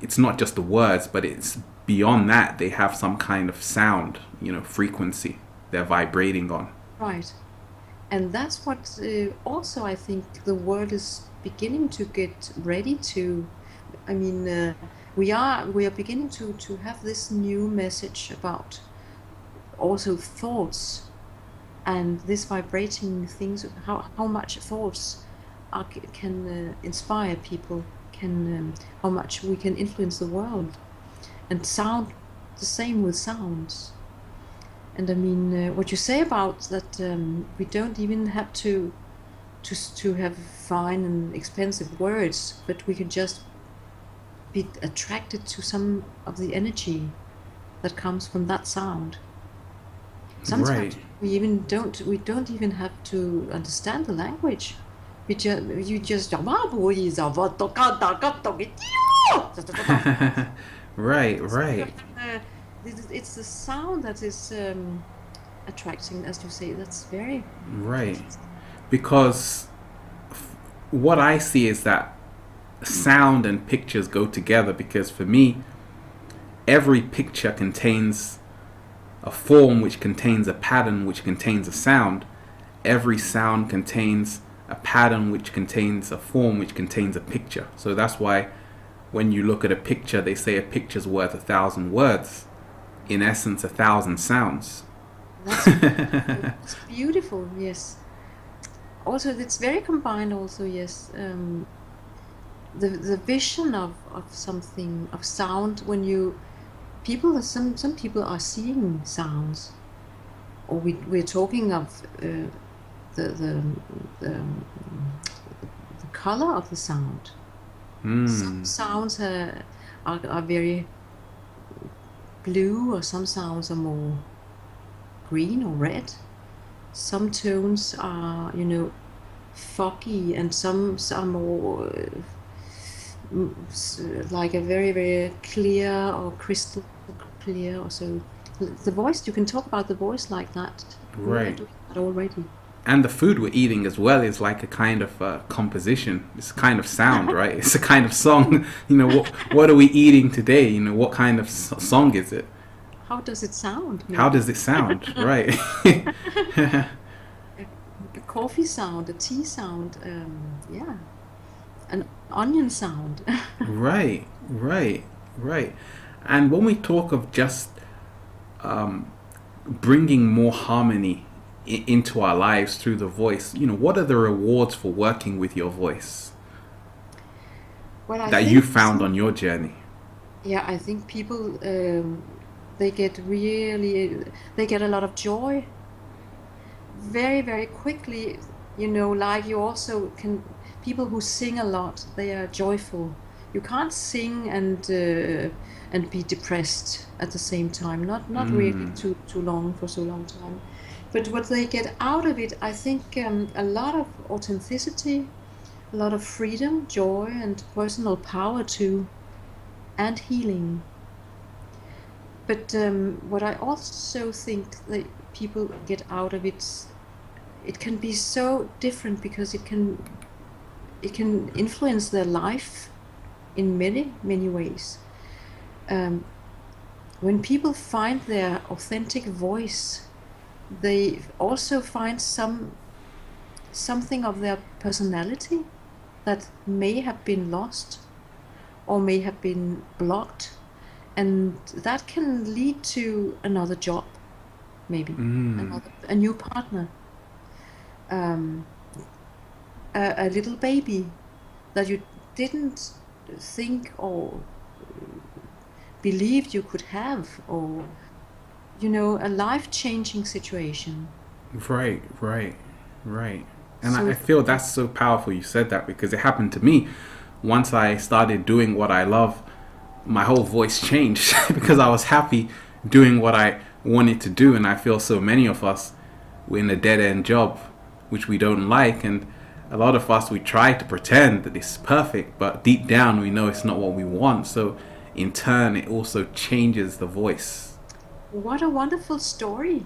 B: it's not just the words, but it's beyond that. They have some kind of sound, frequency they're vibrating on.
A: Right. And that's what also I think the world is beginning to get ready to. I mean, we are beginning to have this new message about also thoughts and this vibrating things. How much thoughts can inspire people, how much we can influence the world, and sound the same with sounds. And I mean, what you say about that, we don't even have to have fine and expensive words, but we can just be attracted to some of the energy that comes from that sound. Sometimes
B: Right.
A: we don't even have to understand the language. You just
B: Right,
A: it's kind
B: right,
A: of it's the sound that is attracting, as you say. That's very
B: right.
A: interesting.
B: Because what I see is that sound and pictures go together, because for me, every picture contains a form, which contains a pattern, which contains a sound. Every sound contains a pattern, which contains a form, which contains a picture. So that's why when you look at a picture, they say a picture's worth 1,000 words. In essence, 1,000 sounds.
A: That's beautiful. It's beautiful, yes. Also, it's very combined. Also, yes. The vision of something, of sound, when you some people are seeing sounds, or we're talking of the the the color of the sound. Some sounds are very blue, or some sounds are more green or red. Some tones are, foggy, and some are more like a very, very clear or crystal clear, or so. The voice, you can talk about the voice like that. We are
B: Right.
A: doing that already.
B: And the food we're eating as well is like a kind of composition. It's a kind of sound, right? It's a kind of song. What are we eating today? What kind of song is it?
A: How does it sound,
B: How
A: maybe?
B: does it sound? Right.
A: A coffee sound, a tea sound, yeah, an onion sound.
B: Right, right, right. And when we talk of just bringing more harmony into our lives through the voice, what are the rewards for working with your voice
A: Well, I
B: that you
A: think
B: found on your journey?
A: yeah, I think people they get really, they get a lot of joy very, very quickly. Like you also can, people who sing a lot, they are joyful. You can't sing and be depressed at the same time. Not really too long for so long time. But what they get out of it, I think, a lot of authenticity, a lot of freedom, joy, and personal power too, and healing. But what I also think that people get out of it can be so different because it can influence their life in many, many ways. When people find their authentic voice, they also find something of their personality that may have been lost or may have been blocked, and that can lead to another job, maybe a new partner, um, a little baby that you didn't think or believed you could have, or a life-changing situation.
B: Right, right, right. And
A: So
B: I
A: it,
B: feel that's so powerful you said that, because it happened to me. Once I started doing what I love, my whole voice changed because I was happy doing what I wanted to do. And I feel so many of us, we're in a dead end job, which we don't like. And a lot of us, we try to pretend that it's perfect, but deep down we know it's not what we want. So in turn, it also changes the voice.
A: what a wonderful story.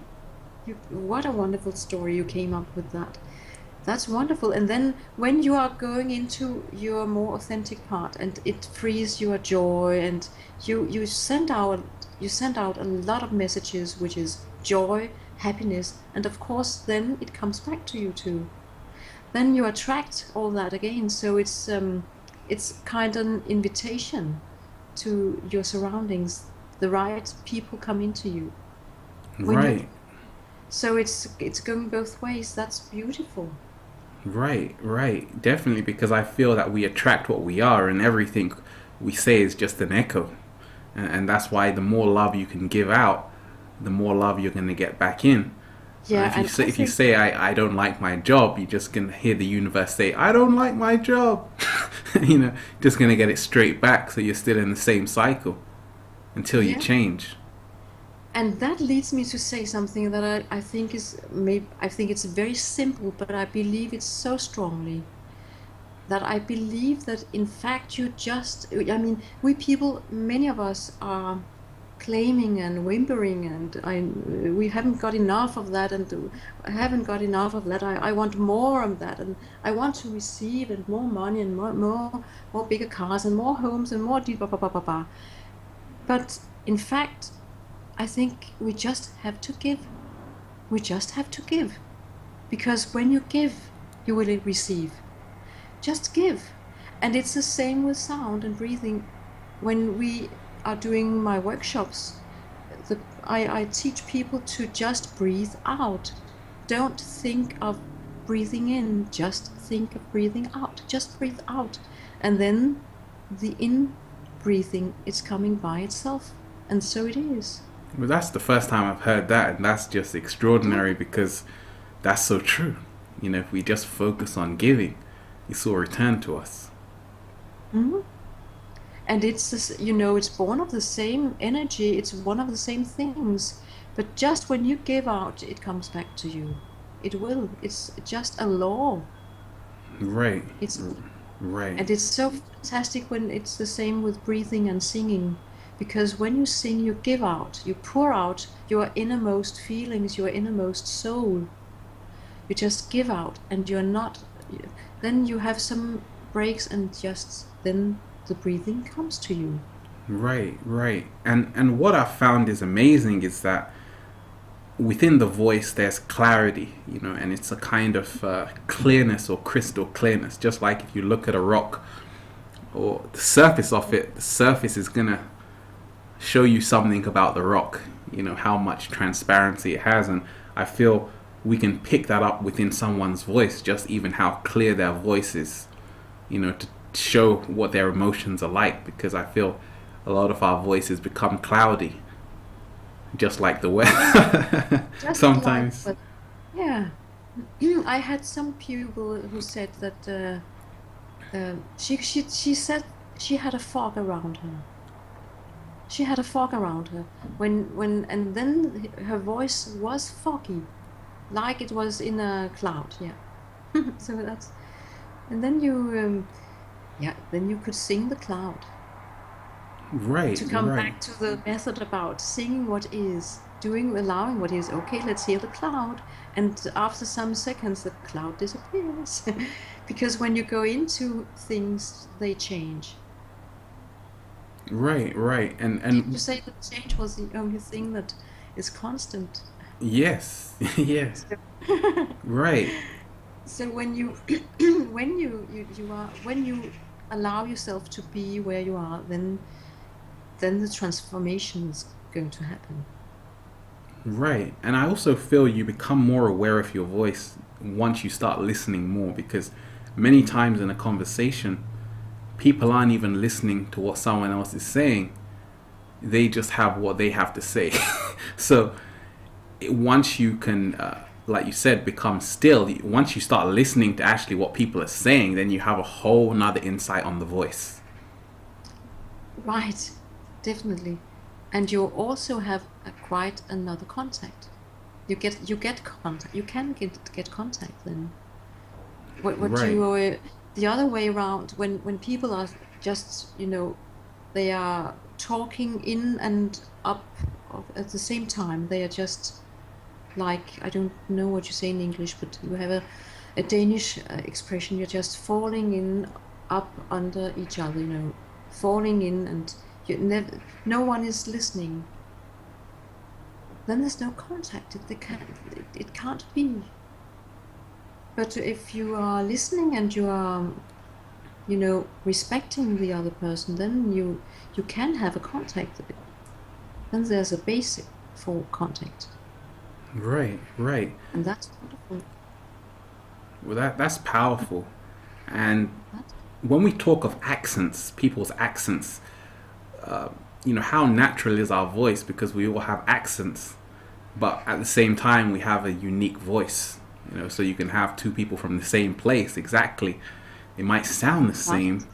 A: What a wonderful story you came up with that. That's wonderful. And then when you are going into your more authentic part and it frees your joy, and you send out a lot of messages, which is joy, happiness, and of course then it comes back to you too. Then you attract all that again. So it's kind of an invitation to your surroundings. The right people come into you when you.
B: Right,
A: So it's going both ways. That's beautiful.
B: right, right. Definitely, because I feel that we attract what we are, and everything we say is just an echo. And that's why the more love you can give out, the more love you're going to get back in.
A: Yeah, and I
B: If you
A: think,
B: say I don't like my job, you're just gonna hear the universe say I don't like my job. Just gonna get it straight back. So you're still in the same cycle until you
A: yeah,
B: change.
A: and that leads me to say something that I think is maybe I think it's very simple, but I believe it so strongly that I believe that in fact I mean, we people, many of us are claiming and whimpering, and we haven't got enough of that, and I haven't got enough of that. I want more of that, and I want to receive, and more money, and more bigger cars, and more homes, and more blah, blah, blah, blah, blah. But in fact, I think we just have to give. We just have to give, because when you give, you will receive. Just give. And it's the same with sound and breathing. When we are doing my workshops, I teach people to just breathe out. Don't think of breathing in, just think of breathing out. Just breathe out. And then the in breathing is coming by itself. And so it is.
B: But that's the first time I've heard that, and that's just
A: Yeah.
B: extraordinary because that's so true. If we just focus on giving, it's will return to us.
A: Mhm. And it's this, it's born of the same energy, it's one of the same things. But just when you give out, it comes back to you. It will. It's just a law.
B: Right,
A: It's
B: right,
A: And it's so fantastic when it's the same with breathing and singing. Because when you sing, you give out, you pour out your innermost feelings, your innermost soul. You just give out, and you're not, then you have some breaks, and just then the breathing comes to you.
B: right, right. And what I found is amazing is that within the voice there's clarity, and it's a kind of clearness or crystal clearness. Just like if you look at a rock or the surface of it, the surface is gonna show you something about the rock, how much transparency it has. And I feel we can pick that up within someone's voice, just even how clear their voice is, to show what their emotions are like, because I feel a lot of our voices become cloudy. just like the weather.
A: just like,
B: Sometimes.
A: but yeah. I had some people who said that she said she had a fog around her. She had a fog around her and then her voice was foggy, like it was in a cloud. Yeah. So that's and then then you could sing the cloud.
B: Right,
A: To come
B: right.
A: back to the method about singing what is, doing, allowing what is. Okay, let's hear the cloud. And after some seconds, the cloud disappears. Because when you go into things, they change.
B: Right, right.
A: Did you
B: And
A: say that change was the only thing that is constant?
B: yes. Yeah.
A: So,
B: Right.
A: so when you when you allow yourself to be where you are, then the transformation is going to happen.
B: Right. And I also feel you become more aware of your voice once you start listening more, because many times in a conversation, people aren't even listening to what someone else is saying. They just have what they have to say. So once you can, like you said, become still, once you start listening to actually what people are saying, then you have a whole nother insight on the voice.
A: Right, definitely. And you also have quite another contact. You get contact. You can get contact then. What
B: Right.
A: you the other way around when people are just they are talking in and up at the same time. They are just like I don't know what you say in English, but you have a Danish expression. You're just falling in up under each other. Falling in and you never. No one is listening. Then there's no contact. It can't be. But if you are listening and you are, respecting the other person, then you can have a contact. Then there's a basic for contact,
B: Right. Right.
A: and that's wonderful.
B: Well, that's powerful. And
A: That's,
B: when we talk of accents, people's accents, how natural is our voice, because we all have accents, but at the same time we have a unique voice. So you can have two people from the same place exactly. It might sound the
A: right.
B: same,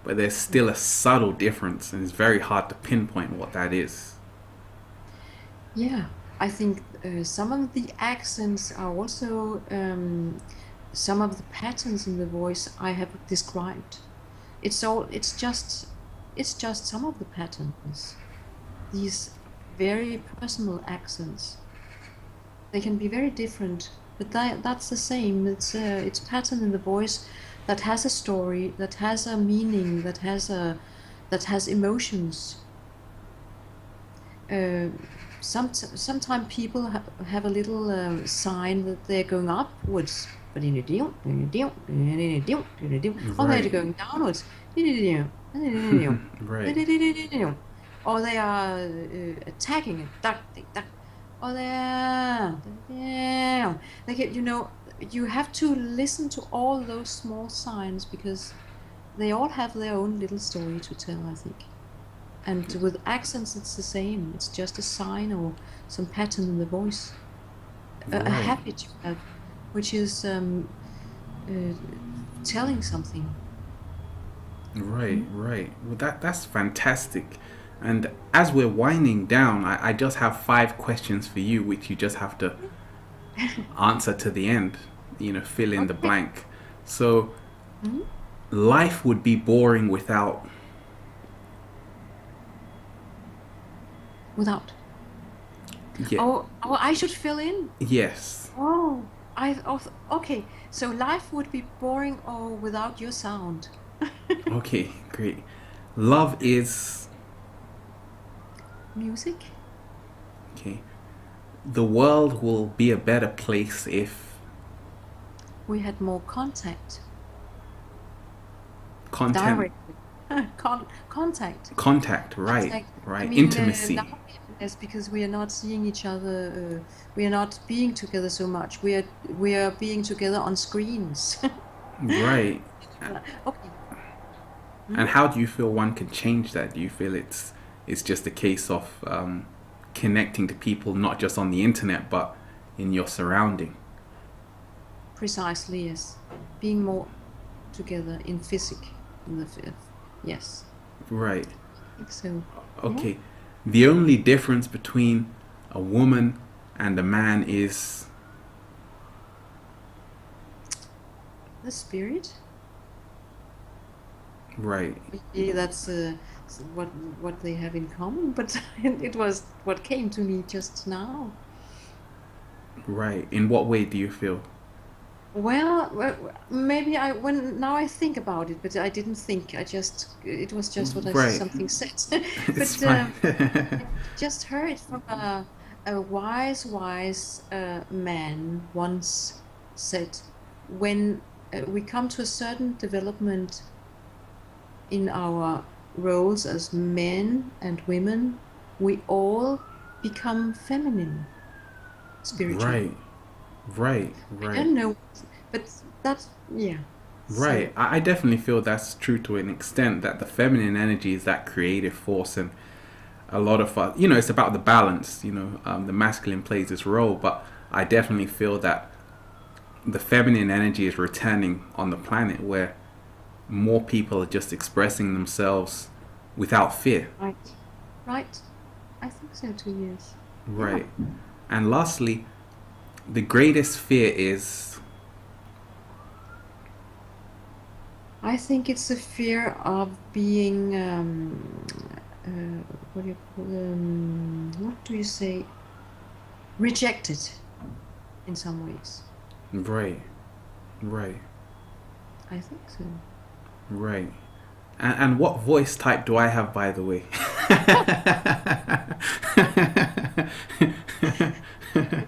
B: but there's still a subtle difference, and it's very hard to pinpoint what that is.
A: Yeah, I think some of the accents are also some of the patterns in the voice I have described. It's just some of the patterns. These very personal accents. They can be very different, but that's the same. It's pattern in the voice that has a story, that has a meaning, that has emotions. Uh, Sometimes people have a little sign that they're going upwards, but in a deal, or they're
B: Right.
A: going downwards,
B: Right.
A: or they are attacking it, or they are, like you have to listen to all those small signs because they all have their own little story to tell, I think. And with accents, it's the same. It's just a sign or some pattern in the voice, a
B: Right.
A: habit you have, which is uh, telling something.
B: Right,
A: Mm.
B: right. Well, that's fantastic. And as we're winding down, I just have 5 questions for you, which you just have to answer to the end. Fill in the
A: Okay.
B: blank. So,
A: Mhm.
B: life would be boring without.
A: Without.
B: Yeah.
A: Oh, I should fill in.
B: Yes.
A: Okay. So life would be boring or without your sound.
B: Okay. Great. Love is.
A: Music.
B: Okay. The world will be a better place if
A: We had more contact,
B: content,
A: directly. Contact.
B: contact. Right.
A: Contact. I
B: Right.
A: mean, now
B: Intimacy.
A: yes, because we are not seeing each other. We are not being together so much. We are being together on screens.
B: Right.
A: Okay.
B: And
A: Mhm.
B: how do you feel one can change that? Do you feel it's just a case of connecting to people not just on the internet but in your surrounding.
A: Precisely, yes. Being more together in physic, in the yes.
B: Right.
A: I think so. Yeah.
B: Okay. The only difference between a woman and a man is
A: The spirit.
B: right.
A: Maybe that's what they have in common, but it was what came to me just now.
B: Right. In what way do you feel?
A: Maybe when now I think about it, but I didn't think. It was just what I
B: Right.
A: something said.
B: It's
A: But
B: fine.
A: I just heard from a wise man once said, when we come to a certain development in our roles as men and women, we all become feminine spiritually.
B: Right. Right.
A: I
B: Right.
A: don't know, but that's, yeah.
B: Right.
A: So,
B: I definitely feel that's true to an extent, that the feminine energy is that creative force, and a lot of us, it's about the balance. The masculine plays this role, but I definitely feel that the feminine energy is returning on the planet, where more people are just expressing themselves without fear.
A: right, right. I think so too, yes. Yeah.
B: Right. And lastly, the greatest fear is
A: I think it's a fear of being, what do you say? Rejected in some ways.
B: right, right,
A: I think so.
B: right. And what voice type do I have, by the way?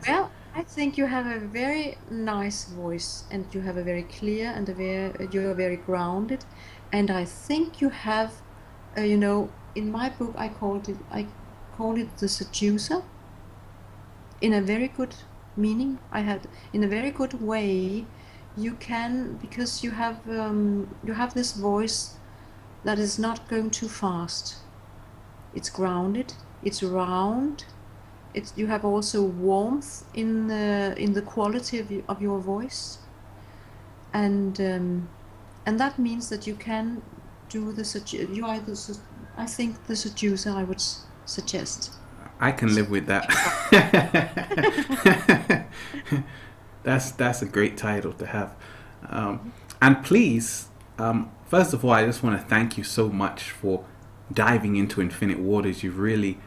A: Well, I think you have a very nice voice, and you have a very clear and you are very grounded, and I think you have, in my book I call it the seducer, in a very good meaning. I had in a very good way. You can, because you have this voice that is not going too fast. It's grounded. It's round. You have also warmth in the quality of your voice, and that means that you can do you are I think the seducer, I would suggest.
B: I can live with that. That's a great title to have. And please, first of all, I just want to thank you so much for diving into Infinite Waters. You've really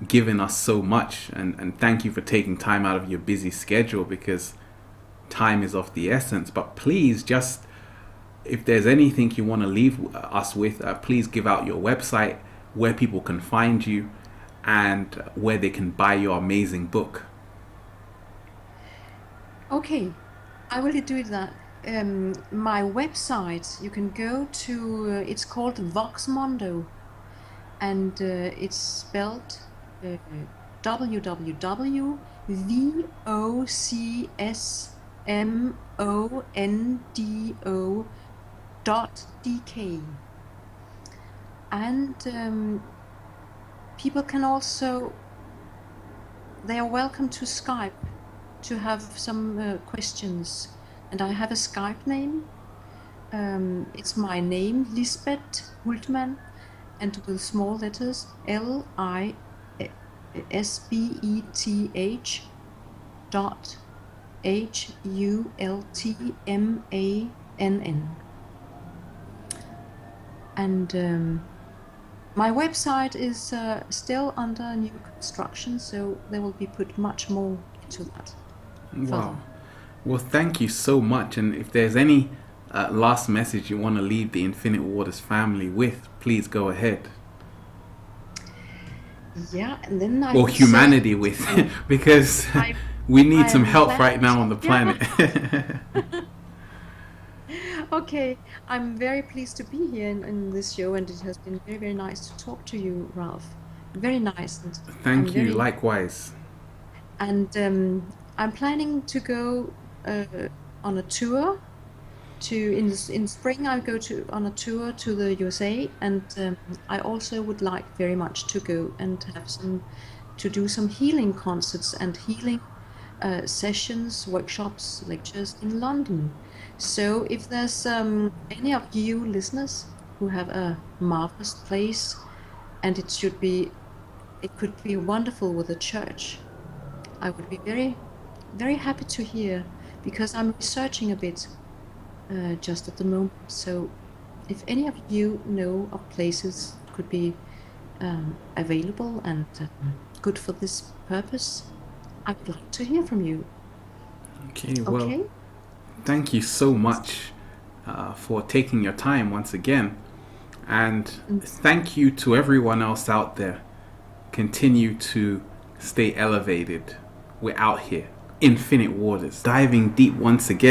B: given us so much, and thank you for taking time out of your busy schedule, because time is of the essence. But please, just if there's anything you want to leave us with, please give out your website, where people can find you, and where they can buy your amazing book.
A: Okay, I will do that. My website, you can go to, it's called Voxmondo, and it's spelled www.voxmondo.dk. And people can also, they are welcome to Skype to have some questions. And I have a Skype name. It's my name, Lisbeth Hultmann, and with small letters, LISBETH .HULTMANN. And my website is still under new construction, so they will be put much more into that.
B: Wow. Well, thank you so much. And if there's any last message you want to leave the Infinite Waters family with, please go ahead.
A: Yeah, and then
B: or humanity with, because we need some help right now on the planet.
A: Okay, I'm very pleased to be here in this show, and it has been very, very nice to talk to you, Ralph. Very nice. And
B: Thank you, likewise.
A: And I'm planning to go on a tour in spring. I'll go on a tour to the USA, and I also would like very much to go and have some to do some healing concerts and healing sessions, workshops, lectures in London. So if there's any of you listeners who have a marvelous place, and it could be wonderful with a church, I would be very, very happy to hear, because I'm researching a bit just at the moment. So if any of you know of places that could be available and good for this purpose, I would like to hear from you.
B: Okay, well,
A: Okay?
B: thank you so much for taking your time once again. And thank you to everyone else out there. Continue to stay elevated. We're out here, infinite waters, diving deep once again.